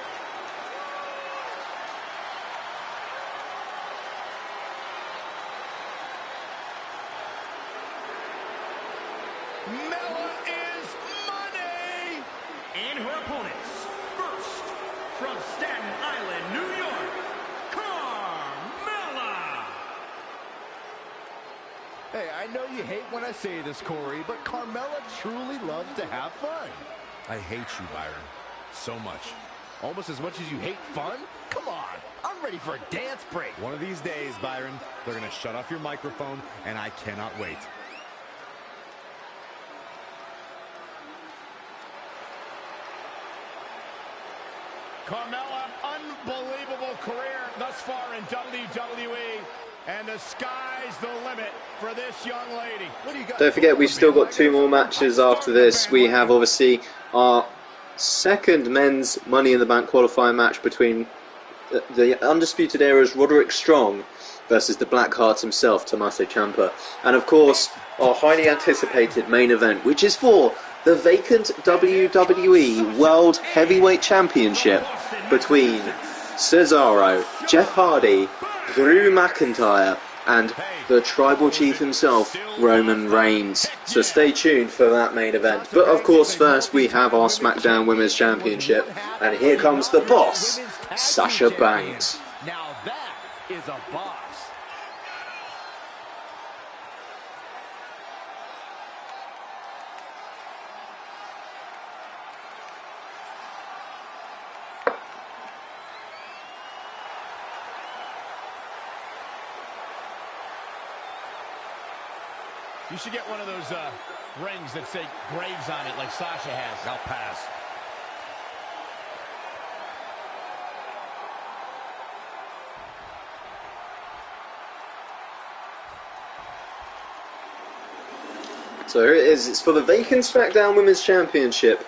Mella is money. And her opponents, first, from Staten Island, New York, Carmella. Hey, I know you hate when I say this, Corey, but Carmella truly loves to have fun. I hate you, Byron. So much. Almost as much as you hate fun? Come on, I'm ready for a dance break. One of these days, Byron, they're going to shut off your microphone, and I cannot wait. Carmella, unbelievable career thus far in WWE, and the sky's the limit for this young lady. What do you got? Don't forget, we've still got 2 more matches after this. We have obviously our second men's Money in the Bank qualifying match between the Undisputed Era's Roderick Strong versus the Blackheart himself, Tommaso Ciampa. And of course, our highly anticipated main event, which is for the vacant WWE World Heavyweight Championship between Cesaro, Jeff Hardy, Drew McIntyre and the Tribal Chief himself, Roman Reigns. So stay tuned for that main event. But of course, first we have our SmackDown Women's Championship, and here comes the boss, Sasha Banks. Now that is a boss. You should get one of those rings that say Graves on it like Sasha has. I'll pass. So here it is, it's for the vacant SmackDown Women's Championship.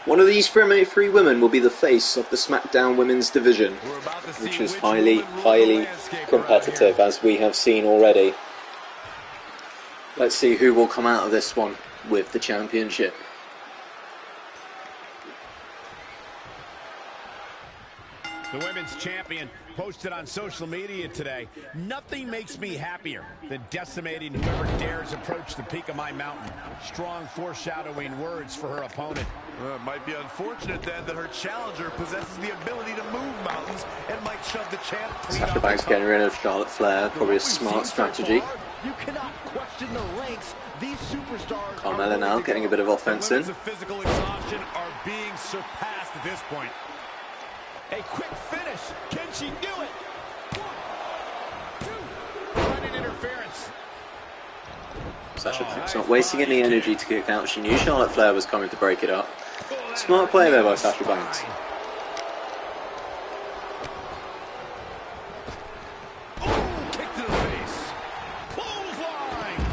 One of these three women will be the face of the SmackDown Women's division, which is highly competitive, as we have seen already. Let's see who will come out of this one with the championship. The women's champion posted on social media today, "Nothing makes me happier than decimating whoever dares approach the peak of my mountain." Strong foreshadowing words for her opponent. It might be unfortunate then that her challenger possesses the ability to move mountains and might shove the champ clean Sasha Banks getting rid of Charlotte Flair, probably a smart strategy. You cannot question the lengths these superstars. Carmella now getting a bit of offense in. The physical exhaustion are being surpassed at this point. A quick finish. Can she do it? 1, 2. Running interference. Sasha Banks not wasting any energy to kick out. She knew Charlotte Flair was coming to break it up. Smart play there by Sasha Banks. Kick to the face. Clothesline.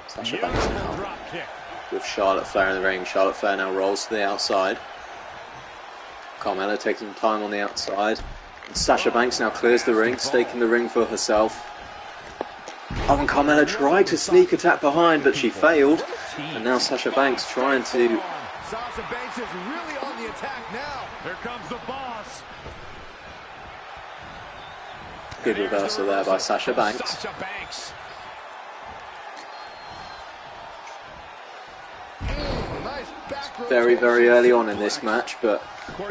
Sasha Banks now Drop kick. with Charlotte Flair in the ring. Charlotte Flair now rolls to the outside. Carmella taking time on the outside. And Sasha Banks now clears the ring, staking the ring for herself. Oh, and Carmella tried to sneak attack behind, but she failed. And now Sasha Banks trying to... Sasha Banks is really on the attack now. Here comes the boss. Good reversal there by Sasha Banks. Sasha Banks. Nice back Very early on in this match, but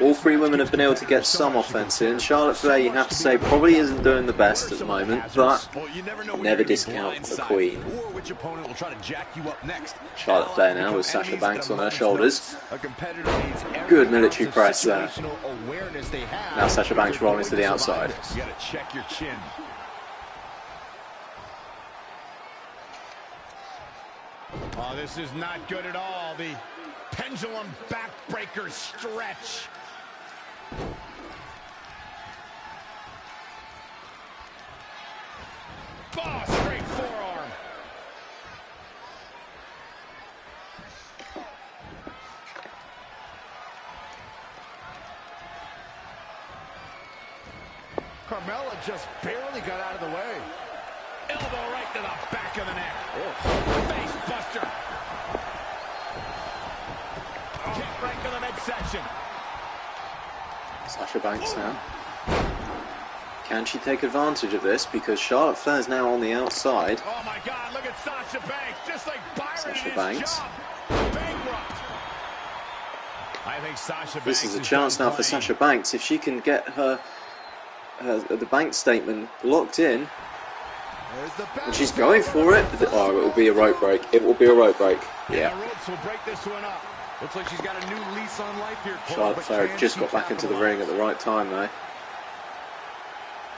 all three women have been able to get some offense in. Charlotte Flair, you have to say, probably isn't doing the best at the moment, but never discount the Queen. Which opponent will try to jack you up next. Charlotte Flair now with Sasha Banks on her shoulders. Good military press there. Now Sasha Banks rolling to the outside. You gotta check your chin. Oh, this is not good at all. The pendulum backbreaker stretch. Oh, straight forearm. Carmella just barely got out of the way. Elbow right to the back of the neck. Face buster. Kick right to the midsection. Sasha Banks now. Can she take advantage of this? Because Charlotte Flair is now on the outside. Oh my God, look at Sasha Banks. Just like Byron Sasha in his Banks. job. Bankrupt. I think Sasha Banks This is a chance now for Sasha Banks. If she can get her the bank statement locked in, and she's going for it. Oh, it will be a rope break. It will be a rope break. Yeah. The ropes will break this one up. Looks like she's got a new lease on life here. Charlotte Flair just got back into the ring at the right time though.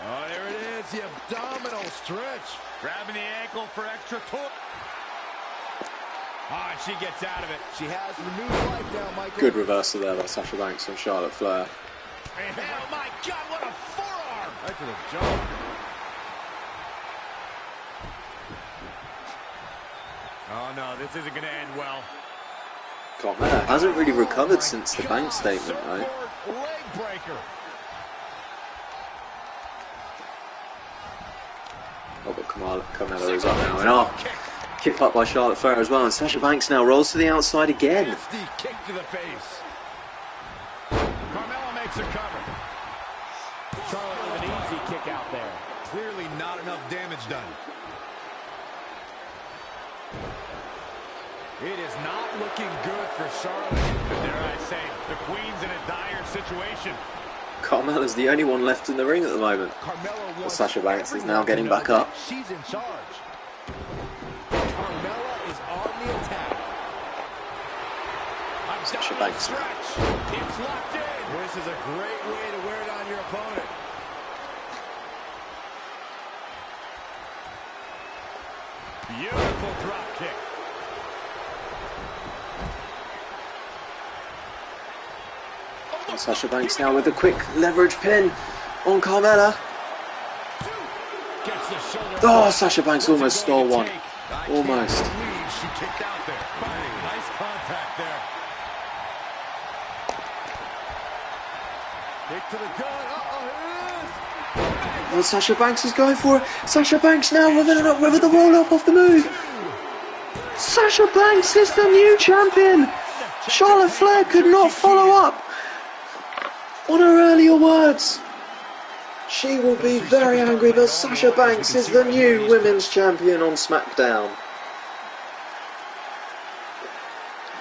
Oh, there it is, the abdominal stretch. Grabbing the ankle for extra torque. Ah, and she gets out of it. She has renewed life now, Michael. Good reversal there by Sasha Banks on Charlotte Flair. Oh my God, what a forearm! Right to the jaw. Oh no, this isn't going to end well. Carmella hasn't really recovered since the bank statement though. Leg breaker. Oh, but Carmella is up now. And oh, kick up by Charlotte Flair as well. And Sasha Banks now rolls to the outside again. Nasty kick to the face. Carmella It is not looking good for Charlotte. But dare I say, the Queen's in a dire situation. Carmella's the only one left in the ring at the moment. But Sasha Banks is now getting back up. She's in charge. Carmella is on the attack. Sasha Banks. It's locked in. This is a great way to wear it on your opponent. Beautiful drop kick. And Sasha Banks now with a quick leverage pin on Carmella. Oh, Sasha Banks almost stole one. Almost. She kicked out there. Bang. Nice contact there. Kick to the gut. Oh, Sasha Banks is going for it. Sasha Banks now with the roll-up off the move. Sasha Banks is the new champion. Charlotte Flair could not follow up on her earlier words. She will be very angry, but Sasha Banks is the new women's champion on SmackDown.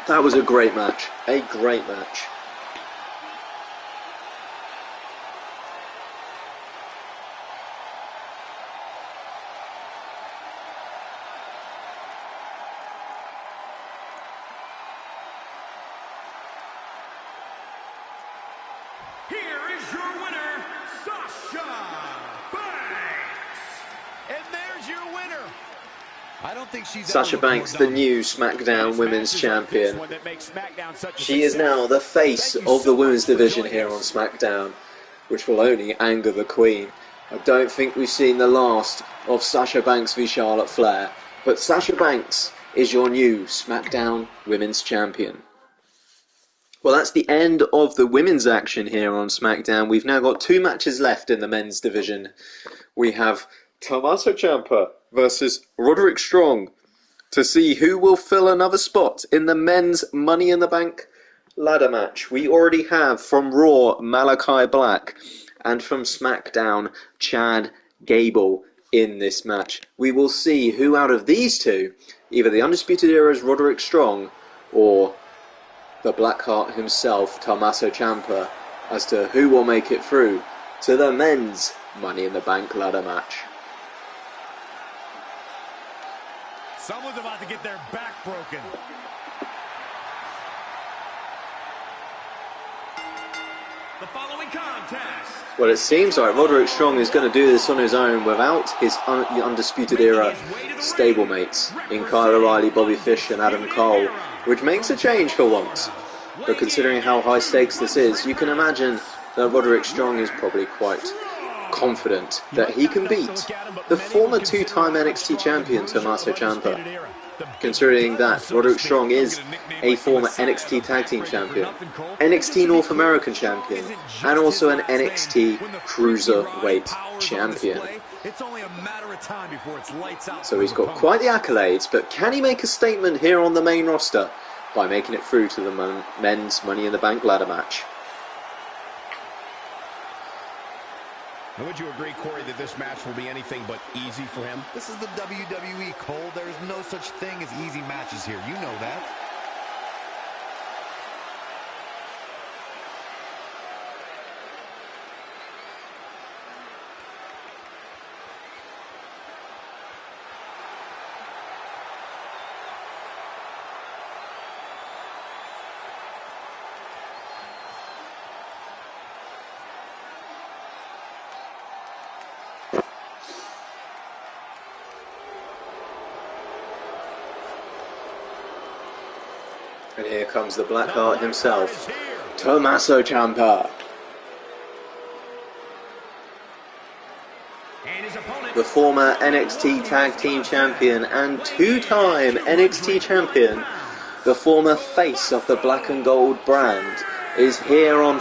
That was a great match. A great match. Here is your winner, Sasha Banks. And there's your winner. I don't think she's Sasha Banks, the new SmackDown Women's Champion. She is now the face of the women's division here on SmackDown, which will only anger the Queen. I don't think we've seen the last of Sasha Banks v Charlotte Flair, but Sasha Banks is your new SmackDown Women's Champion. Well, that's the end of the women's action here on SmackDown. We've now got 2 matches left in the men's division. We have Tommaso Ciampa versus Roderick Strong to see who will fill another spot in the men's Money in the Bank ladder match. We already have from Raw Malachi Black and from SmackDown Chad Gable in this match. We will see who out of these two, either the Undisputed Era's Roderick Strong or the Blackheart himself, Tommaso Ciampa, as to who will make it through to the men's Money in the Bank ladder match. Someone's about to get their back broken. The following contest. Well, it seems like Roderick Strong is going to do this on his own without his Undisputed Era stablemates in Kyle O'Reilly, Bobby Fish and Adam Cole, which makes a change for once. But considering how high stakes this is, you can imagine that Roderick Strong is probably quite confident that he can beat the former 2-time NXT champion Tommaso Ciampa. Considering that Roderick Strong is a former NXT Tag Team Champion, NXT North American Champion, and also an NXT Cruiserweight Champion. So he's got quite the accolades, but can he make a statement here on the main roster by making it through to the men's Money in the Bank ladder match? Now, would you agree, Corey, that this match will be anything but easy for him? This is the WWE, Cole. There's no such thing as easy matches here. You know that. And here comes the Blackheart himself, Tommaso Ciampa. The former NXT Tag Team Champion and 2-time NXT Champion, the former face of the Black and Gold brand, is here on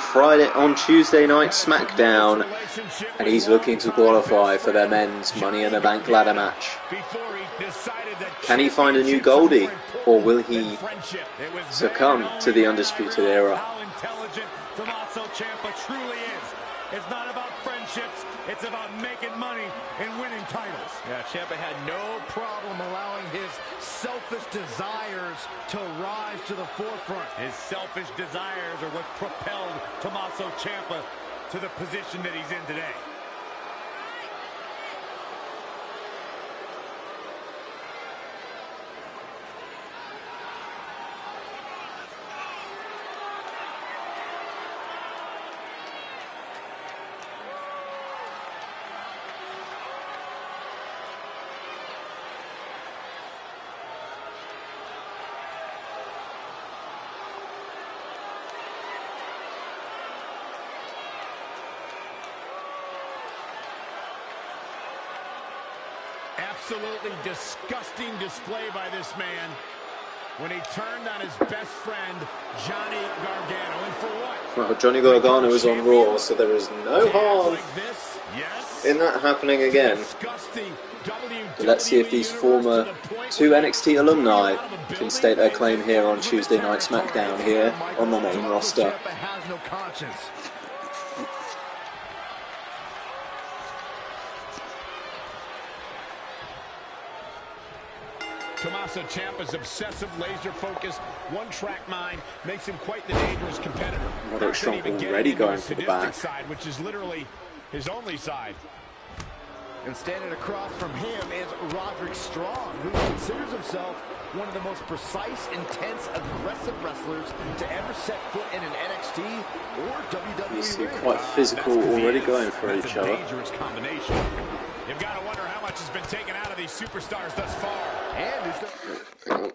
Tuesday Night SmackDown, and he's looking to qualify for their men's Money in the Bank ladder match. Can he find a new Goldie, or will he succumb to the Undisputed Era? How intelligent Tommaso Ciampa truly is. It's not about friendships, It's about making money and winning titles. Yeah, Ciampa had no problem allowing his selfish desires to rise to the forefront. His selfish desires are what propelled Tommaso Ciampa to the position that he's in today. Absolutely disgusting display by this man when he turned on his best friend, Johnny Gargano. And for what? Well, Johnny Gargano is on Raw, so there is no harm in that happening again. But let's see if these former two NXT alumni can state their claim here on Tuesday Night SmackDown here on the main roster. Tommaso Ciampa's obsessive, laser-focused, one-track mind makes him quite the dangerous competitor. Roderick Strong already going for the back. Side, which is literally his only side. And standing across from him is Roderick Strong, who considers himself one of the most precise, intense, aggressive wrestlers to ever set foot in an NXT or WWE. You see quite physical already going for each other. Dangerous combination. You've got to wonder how much has been taken out of these superstars thus far. And is Hang on.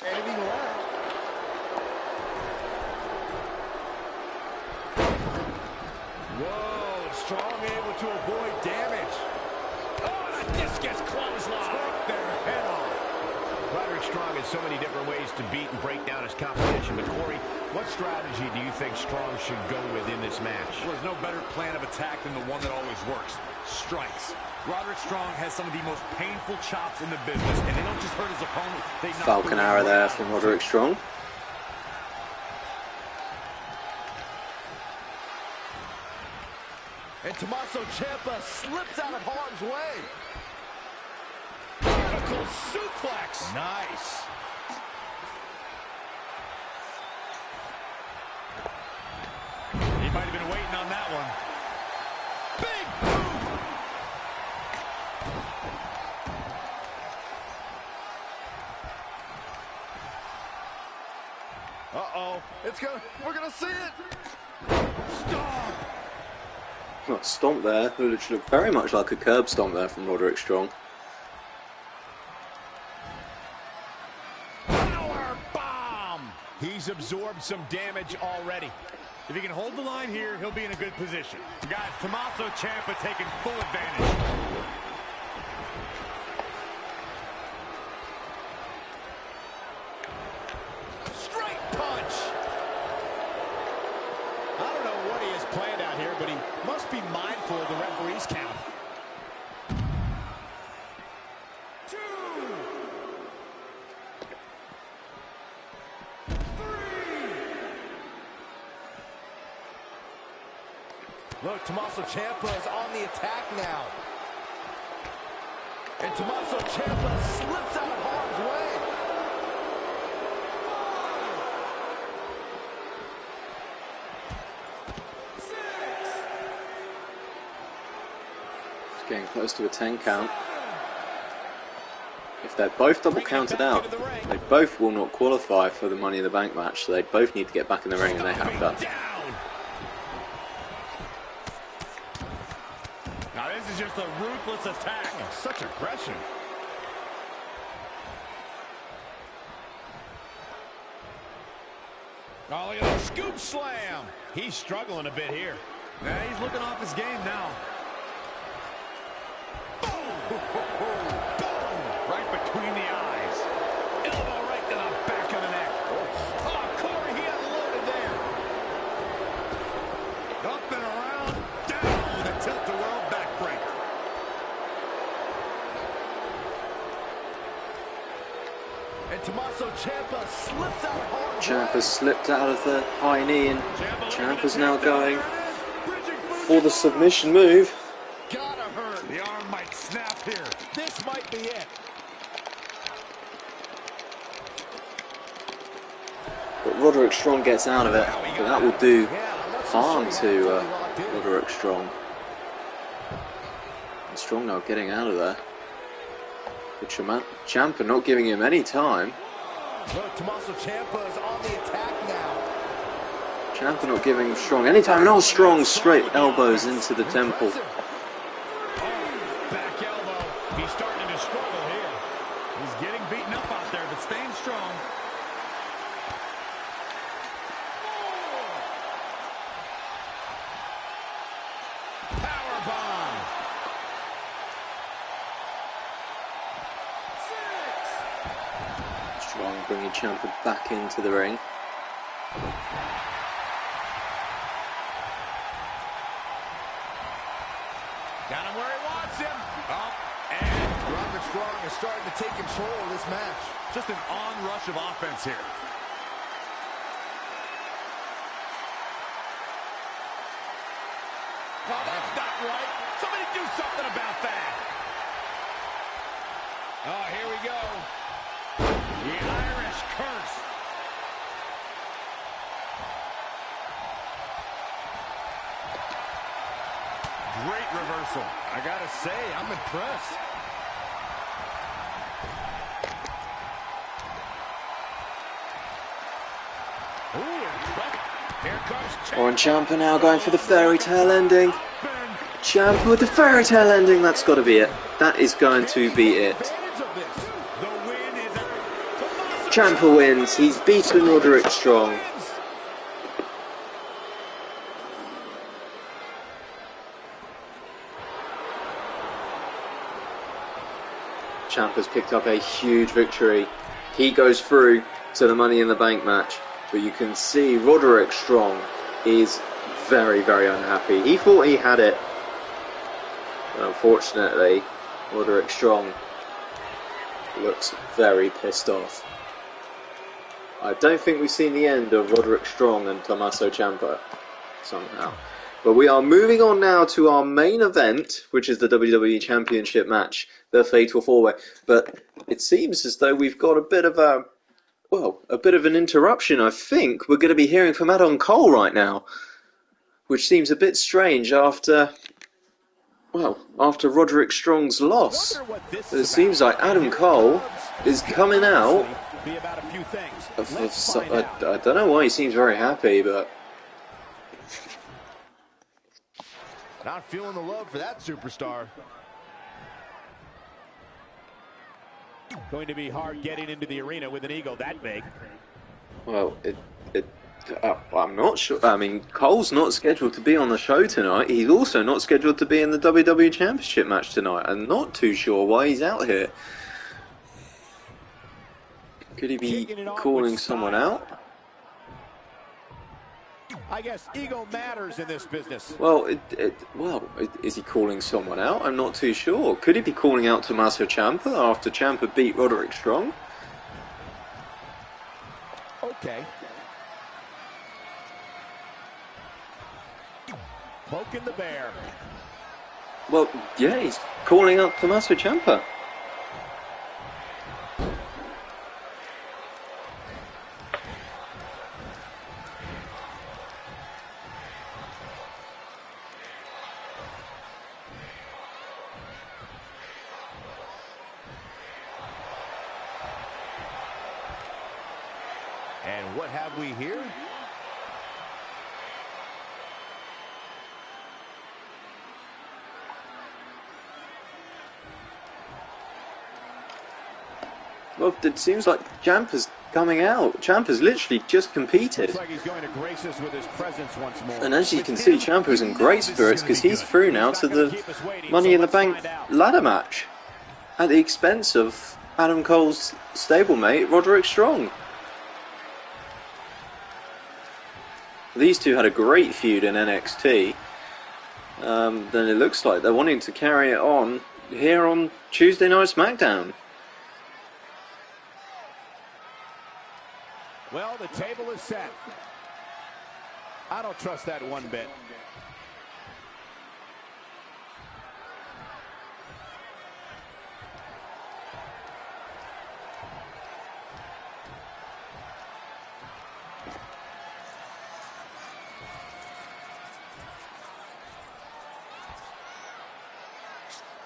anything left? Whoa, Strong able to avoid damage. Oh, and a discus clothesline. Took their head off. Roderick Strong has so many different ways to beat and break down his competition. But Corey, what strategy do you think Strong should go with in this match? Well, there's no better plan of attack than the one that always works. Strikes. Roderick Strong has some of the most painful chops in the business, and they don't just hurt his opponent, they knock Falcon arrow there from Roderick Strong. And Tommaso Ciampa slips out of harm's way. Vertical suplex. Nice. He might have been waiting on that one. Big boot. Uh-oh. We're gonna see it. Stomp. Well, stomp there, which looked very much like a curb stomp there from Roderick Strong. Power bomb. He's absorbed some damage already. If he can hold the line here, he'll be in a good position. Guys, Tommaso Ciampa taking full advantage. Straight punch. I don't know what he has planned out here, but he must be mindful of the referee's count. 2, 3. Look, Tommaso Ciampa is on the attack now. And Tommaso Ciampa slips out of harm's way. It's getting close to a 10 count. If they're both double counted out, they both will not qualify for the Money in the Bank match, so they both need to get back in the ring, and they have that. Down. Now this is just a ruthless attack. Such aggression. Oh, look at that scoop slam. He's struggling a bit here. Yeah, he's looking off his game now. Right between the eyes. Elbow right to the back of the neck. Oh, Corey, he unloaded there. Up and around, down with a tilt-a-whirl backbreaker. And Tommaso Ciampa slips out hard. Ciampa slipped out of the high knee, and Ciampa's now going for the submission move. Gotta hurt. The arm might snap here. This might be it. But Roderick Strong gets out of it, but that will do harm to Roderick Strong. And Strong now getting out of there. But Ciampa not giving him any time. Look, Tommaso Ciampa is on the attack now. Ciampa not giving Strong any time. And all Strong straight elbows into the temple. Back elbow. He's starting to struggle here. He's getting beaten up out there, but staying strong. Powerbomb. Strong bringing Ciampa back into the ring. Got him where he wants him. Up and Roderick Strong is starting to take control of this match. just an onrush of offense here. Oh, that's not right. Somebody do something about that. Oh, here we go. The Irish curse. Great reversal. I gotta say, I'm impressed. Here comes And Ciampa now going for the fairy tale ending. Ciampa with the fairy tale ending. That's got to be it. That is going to be it. The win is Ciampa wins. He's beaten Roderick Strong. Ciampa's picked up a huge victory. He goes through to the Money in the Bank match, but you can see Roderick Strong is very, very unhappy. He thought he had it, but unfortunately, Roderick Strong looks very pissed off. I don't think we've seen the end of Roderick Strong and Tommaso Ciampa somehow. But we are moving on now to our main event, which is the WWE Championship match, the Fatal 4-Way. But it seems as though we've got a bit of an interruption. I think we're going to be hearing from Adam Cole right now, which seems a bit strange after Roderick Strong's loss. It seems like Adam Cole is coming out. I don't know why he seems very happy, but Not feeling the love for that superstar. going to be hard getting into the arena with an ego that big. well, I'm not sure. I mean, Cole's not scheduled to be on the show tonight. He's also not scheduled to be in the WWE Championship match tonight. I'm not too sure why he's out here. Could he be calling someone out? I guess ego matters in this business. Well, is he calling someone out? I'm not too sure. Could he be calling out Tommaso Ciampa after Ciampa beat Roderick Strong? Okay. Poking the bear. Well, yeah, he's calling out Tommaso Ciampa. And what have we here? Well, it seems like Ciampa's coming out. Ciampa's literally just competed. Looks like he's going to grace us with his presence once more. And as you can see, Ciampa's in great spirits because he's through now to the Money in the Bank ladder match at the expense of Adam Cole's stablemate, Roderick Strong. These two had a great feud in NXT. Then it looks like they're wanting to carry it on here on Tuesday Night SmackDown. Well, the table is set. I don't trust that one bit.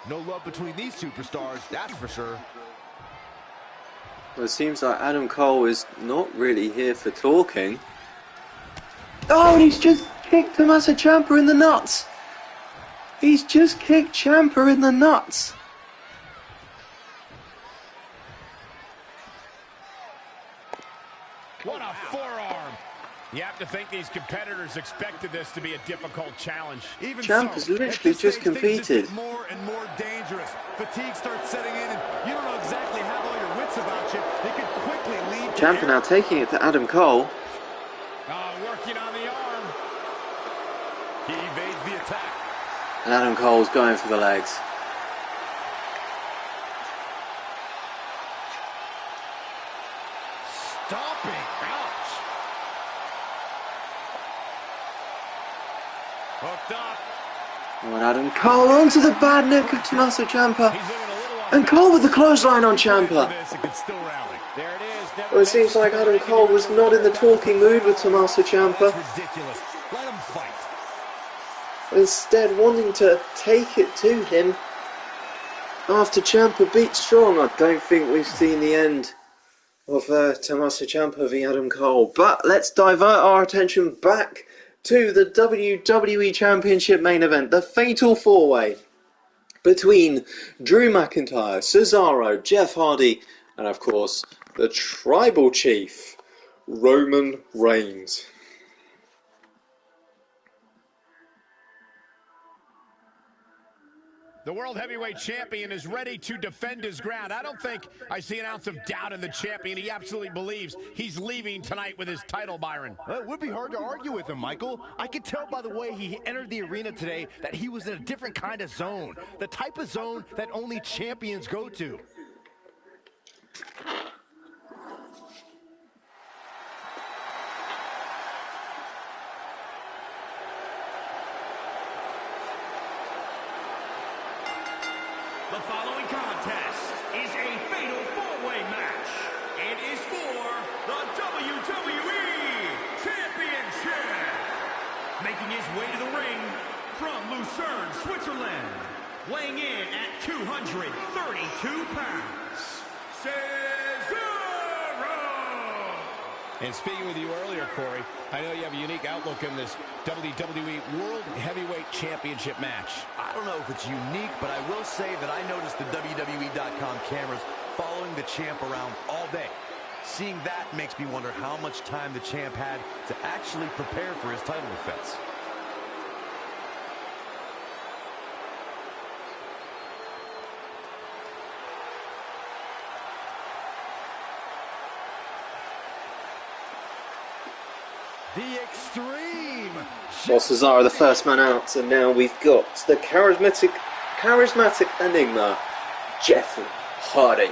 No love between these superstars, that's for sure. Well, it seems like Adam Cole is not really here for talking. Oh, and he's just kicked Tommaso Ciampa in the nuts. He's just kicked Ciampa in the nuts. What a forearm. You have to think these competitors expected this to be a difficult challenge. Even Ciampa's so, literally just competed. More and more dangerous. Fatigue starts setting in, and you don't know exactly have all your wits about you. It could quickly lead to Ciampa now taking it to Adam Cole. Working on the arm. He evades the attack. And Adam Cole's going for the legs. Stomping. Ouch. Hooked up. And Adam Cole onto the bad neck of Tommaso Ciampa. And Cole with the clothesline on Ciampa. There it is. Well, it seems like Adam Cole was not in the talking mood with Tommaso Ciampa. Ridiculous. Let him fight. Instead, wanting to take it to him after Ciampa beat Strong. I don't think we've seen the end of Tommaso Ciampa v Adam Cole. But let's divert our attention back to the WWE Championship main event, the Fatal 4-Way between Drew McIntyre, Cesaro, Jeff Hardy, and of course, the Tribal Chief, Roman Reigns. The World Heavyweight Champion is ready to defend his ground. I don't think I see an ounce of doubt in the champion. He absolutely believes he's leaving tonight with his title, Byron. Well, it would be hard to argue with him, Michael. I could tell by the way he entered the arena today that he was in a different kind of zone. The type of zone that only champions go to. The following contest is a fatal four-way match. It is for the WWE Championship. Making his way to the ring from Lucerne, Switzerland. Weighing in at 232 pounds, Cesaro. And speaking with you earlier, Corey, I know you have a unique outlook in this WWE World Heavyweight Championship match. I don't know if it's unique, but I will say that I noticed the WWE.com cameras following the champ around all day. Seeing that makes me wonder how much time the champ had to actually prepare for his title defense. The Extreme. Well, Cesaro the first man out, and now we've got the charismatic enigma, Jeff Hardy.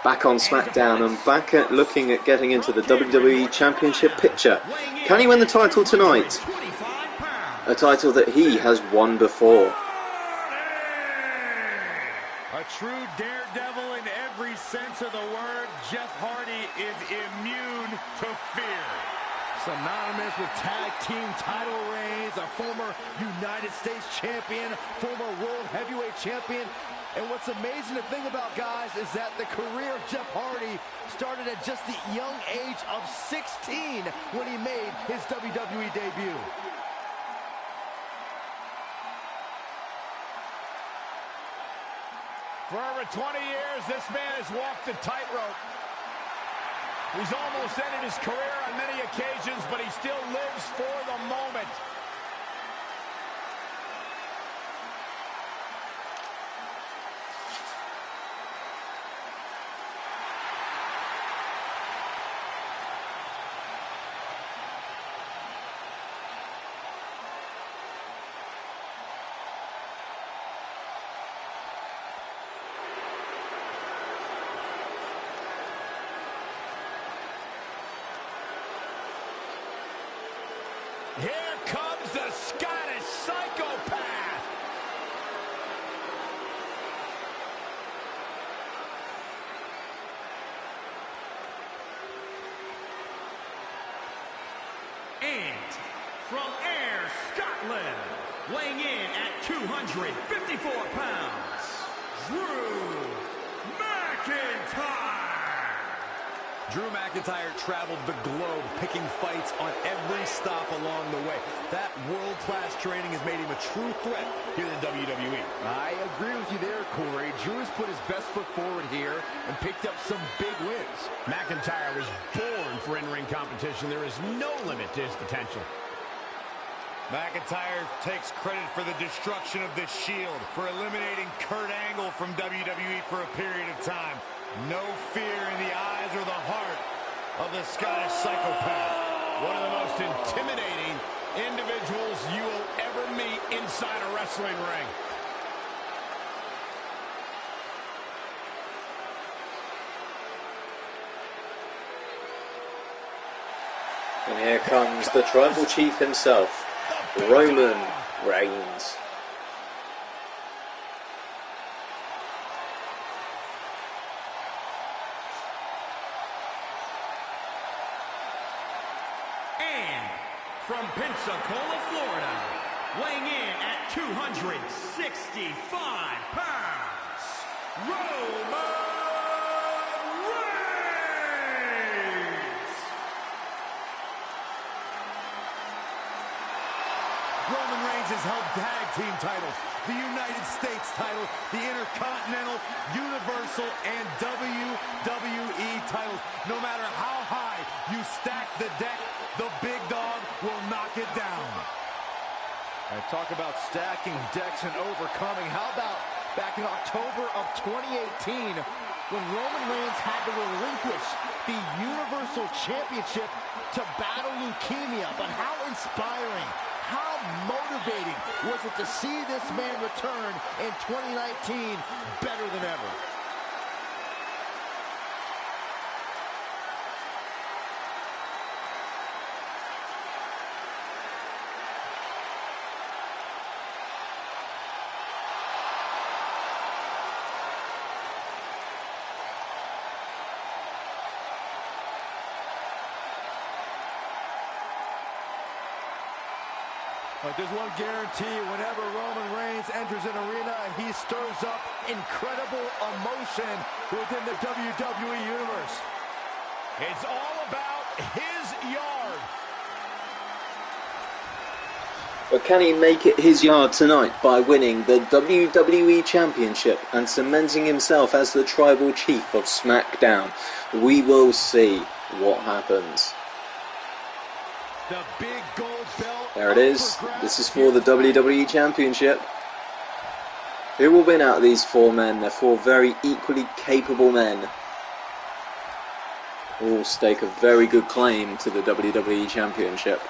Back on SmackDown and back at looking at getting into the WWE Championship picture. Can he win the title tonight? A title that he has won before. A true daredevil in every sense of the word, Jeff Hardy is immune to fear. Synonymous with tag team title reigns, a former United States champion, former World Heavyweight champion. And what's amazing to think about, guys, is that the career of Jeff Hardy started at just the young age of 16 when he made his WWE debut. For over 20 years, this man has walked the tightrope. He's almost ended his career on many occasions, but he still lives for the moment. Here comes the Scottish Psychopath. And from Ayr, Scotland, weighing in at 254 pounds, Drew McIntyre. Drew McIntyre traveled the globe, picking fights on every stop along the way. That world-class training has made him a true threat here in the WWE. I agree with you there, Corey. Drew has put his best foot forward here and picked up some big wins. McIntyre was born for in-ring competition. There is no limit to his potential. McIntyre takes credit for the destruction of the Shield, for eliminating Kurt Angle from WWE for a period of time. No fear in the eyes or the heart of the Scottish Psychopath. One of the most intimidating individuals you will ever meet inside a wrestling ring. And here comes the Tribal Chief himself, Roman Reigns. And from Pensacola, Florida, weighing in at 265 pounds, Roman Reigns. Roman Reigns has held tag team titles, the United States title, the Intercontinental, Universal, and WWE titles. No matter how high you stack the deck, the big dog will knock it down. I talk about stacking decks and overcoming. How about back in October of 2018 when Roman Reigns had to relinquish the Universal Championship to battle leukemia? But how inspiring, how motivating was it to see this man return in 2019 better than ever? But there's one guarantee: whenever Roman Reigns enters an arena, he stirs up incredible emotion within the WWE Universe. It's all about his yard. But can he make it his yard tonight by winning the WWE Championship and cementing himself as the Tribal Chief of SmackDown? We will see what happens. The big gold belt. There it is. This is for the WWE Championship. Who will win out of these four men? They're four very equally capable men. All stake a very good claim to the WWE Championship.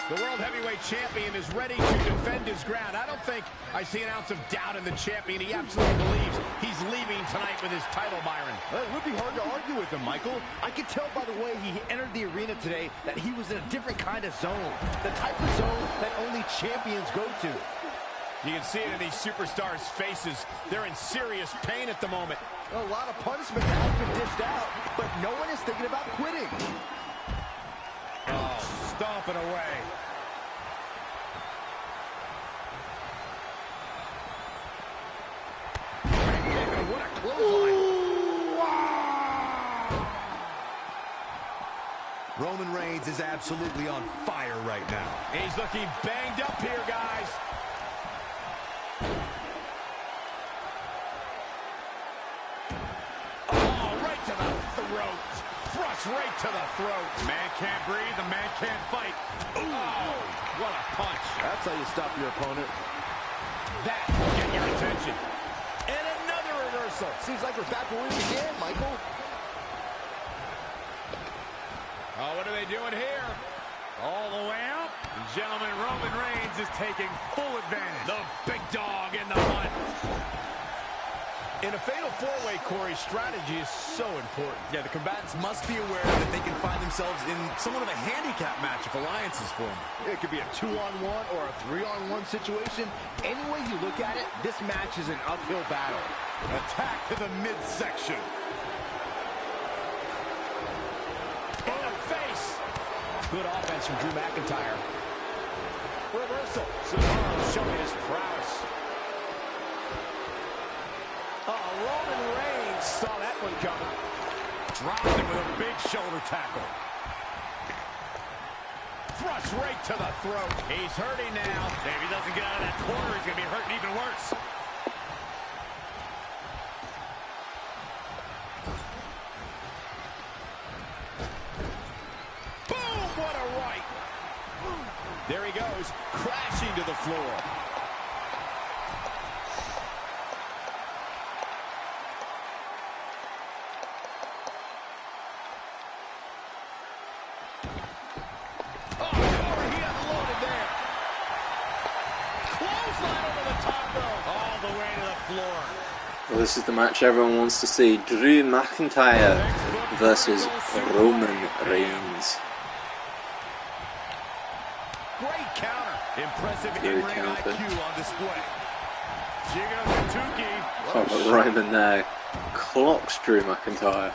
The World Heavyweight Champion is ready to defend his ground. I don't think I see an ounce of doubt in the champion. He absolutely believes he's leaving tonight with his title, Byron. Well, it would be hard to argue with him, Michael. I could tell by the way he entered the arena today that he was in a different kind of zone. The type of zone that only champions go to. You can see it in these superstars' faces. They're in serious pain at the moment. A lot of punishment has been dished out, but no one is thinking about quitting. Oh, stomping away. What a clothesline. Roman Reigns is absolutely on fire right now. He's looking banged up here, guys. Oh, right to the throat. Straight to the throat. Man can't breathe, the man can't fight. Ooh. Oh, what a punch. That's how you stop your opponent. That will get your attention. And another reversal. Seems like we're back where we began, Michael. Oh, what are they doing here? All the way up. Gentlemen, Roman Reigns is taking full advantage. The big dog in the hunt. In a fatal four-way, Corey, strategy is so important. Yeah, the combatants must be aware that they can find themselves in somewhat of a handicap match if alliances form. It could be a 2-on-1 or a 3-on-1 situation. Any way you look at it, this match is an uphill battle. Attack to the midsection. In the face. Good offense from Drew McIntyre. Reversal. Cesaro showing his prowess. Roman Reigns saw that one coming. Dropped him with a big shoulder tackle. Thrust right to the throat. He's hurting now. If he doesn't get out of that corner, he's going to be hurting even worse. Boom! What a right. There he goes, crashing to the floor. Well, this is the match everyone wants to see. Drew McIntyre versus Roman Reigns. Great counter. Impressive Great in-ring counter. IQ on display. Jigo Katuki. Oh, but Roman there clocks Drew McIntyre.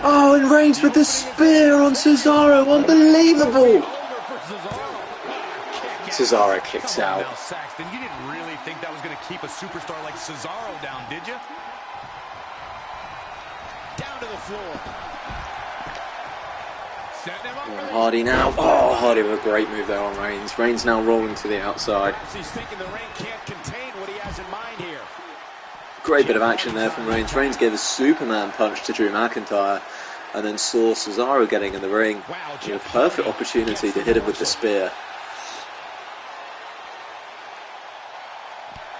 Oh, and Reigns with the spear on Cesaro. Unbelievable. Cesaro kicks out. Now, Saxton, you didn't really think that was going to keep a superstar like Cesaro down, did you? Down to the floor. Setting him up. And Hardy now. Oh, Hardy with a great move there on Reigns. Reigns now rolling to the outside. He's thinking the ring can't contain what he has in mind here. Great bit of action there from Reigns. Reigns gave a Superman punch to Drew McIntyre and then saw Cesaro getting in the ring. A perfect opportunity to hit him with the spear.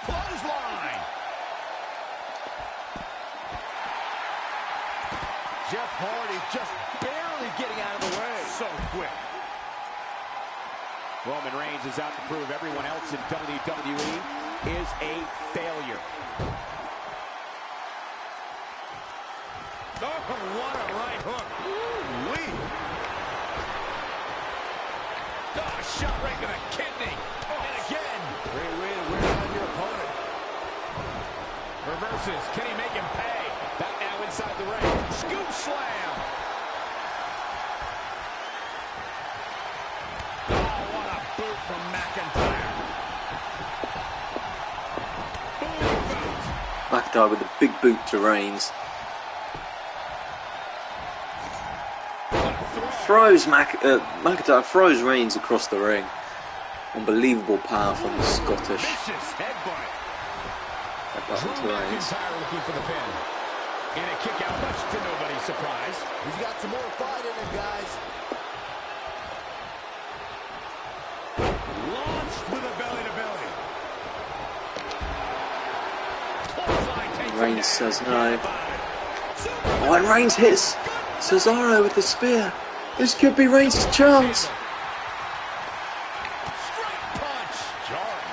Clothesline. Jeff Hardy just barely getting out of the way. So quick. Roman Reigns is out to prove everyone else in WWE is a failure. Oh, what a right hook. Ooh-wee. Oh, shot right to the kidney. And again. Great way to wear down your opponent. Reverses. Can he make him pay? Back now inside the ring. Scoop slam. Oh, what a boot from McIntyre. Boom. McIntyre with a big boot to Reigns. McIntyre throws Reigns across the ring. Unbelievable power from the Scottish. Vicious headbutt. Headbutt into Reigns. McIntyre looking for the pin. And a kick out, much to nobody's surprise. He's got some more fight in him, guys. Launched with a belly-to-belly. Reigns says no. Oh, and Reigns hits Cesaro with the spear. This could be Reigns' chance. Straight punch. Jarring.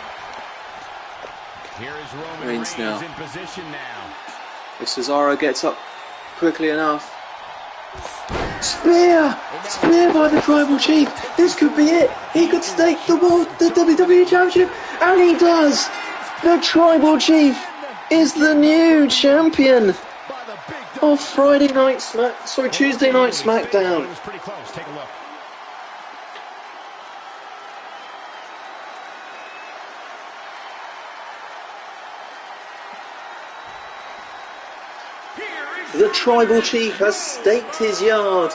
Here is Roman Reigns now. in position now. If Cesaro gets up quickly enough. Spear! Spear by the Tribal Chief. This could be it. He could stake the WWE Championship. And he does. The Tribal Chief is the new champion of Tuesday Night SmackDown. It was pretty close. Take a look. the Tribal Chief has staked his yard.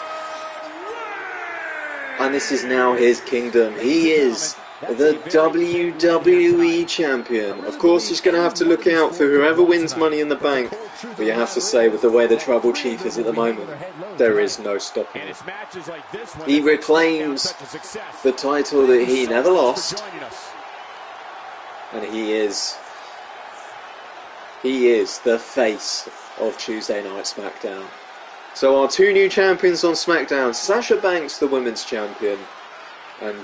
And this is now his kingdom. He is the WWE Champion. Of course, he's going to have to look out for whoever wins Money in the Bank. But you have to say, with the way the Tribal Chief is at the moment, there is no stopping him. He reclaims the title that he never lost. And he is the face of Tuesday Night SmackDown. So our two new champions on SmackDown, Sasha Banks, the Women's Champion, and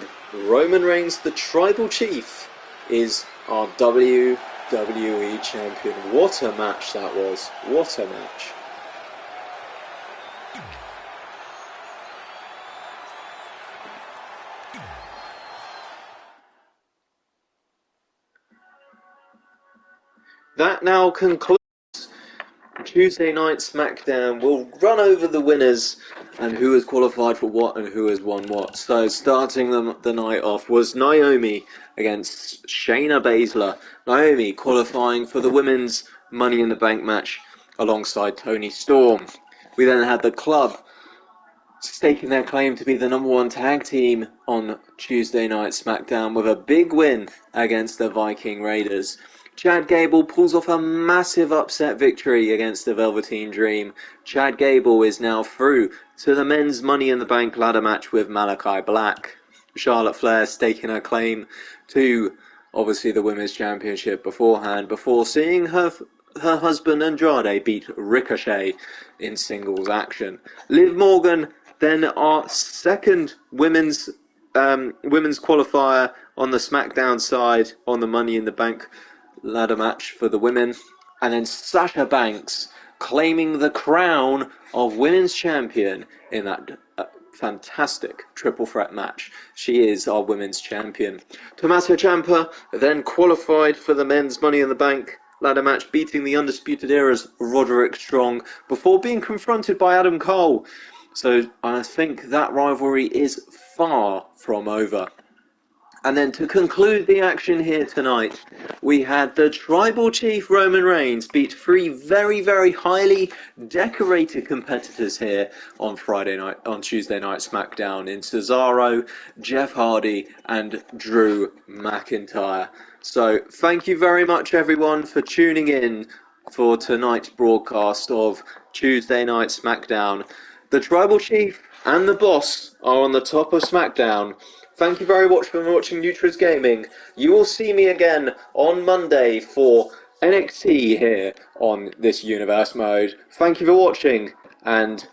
Roman Reigns, the Tribal Chief, is our WWE Champion. What a match that was. What a match. That now concludes Tuesday Night SmackDown. We'll run over the winners and who has qualified for what and who has won what. So starting the night off was Naomi against Shayna Baszler. Naomi qualifying for the women's Money in the Bank match alongside Toni Storm. We then had the Club staking their claim to be the #1 tag team on Tuesday Night SmackDown with a big win against the Viking Raiders. Chad Gable pulls off a massive upset victory against the Velveteen Dream. Chad Gable is now through to the men's Money in the Bank ladder match with Malachi Black. Charlotte Flair staking her claim to, obviously, the Women's Championship beforehand, before seeing her husband Andrade beat Ricochet in singles action. Liv Morgan, then our second women's qualifier on the SmackDown side on the Money in the Bank ladder match for the women, and then Sasha Banks claiming the crown of Women's Champion in that fantastic triple threat match. She is our Women's Champion. Tommaso Ciampa then qualified for the men's Money in the Bank ladder match, beating the Undisputed Era's Roderick Strong before being confronted by Adam Cole. So I think that rivalry is far from over. And then to conclude the action here tonight, we had the Tribal Chief Roman Reigns beat three very, very highly decorated competitors here on Tuesday Night SmackDown in Cesaro, Jeff Hardy, and Drew McIntyre. So thank you very much, everyone, for tuning in for tonight's broadcast of Tuesday Night SmackDown. The Tribal Chief and the Boss are on the top of SmackDown. Thank you very much for watching Nutra's Gaming. You will see me again on Monday for NXT here on this Universe Mode. Thank you for watching, and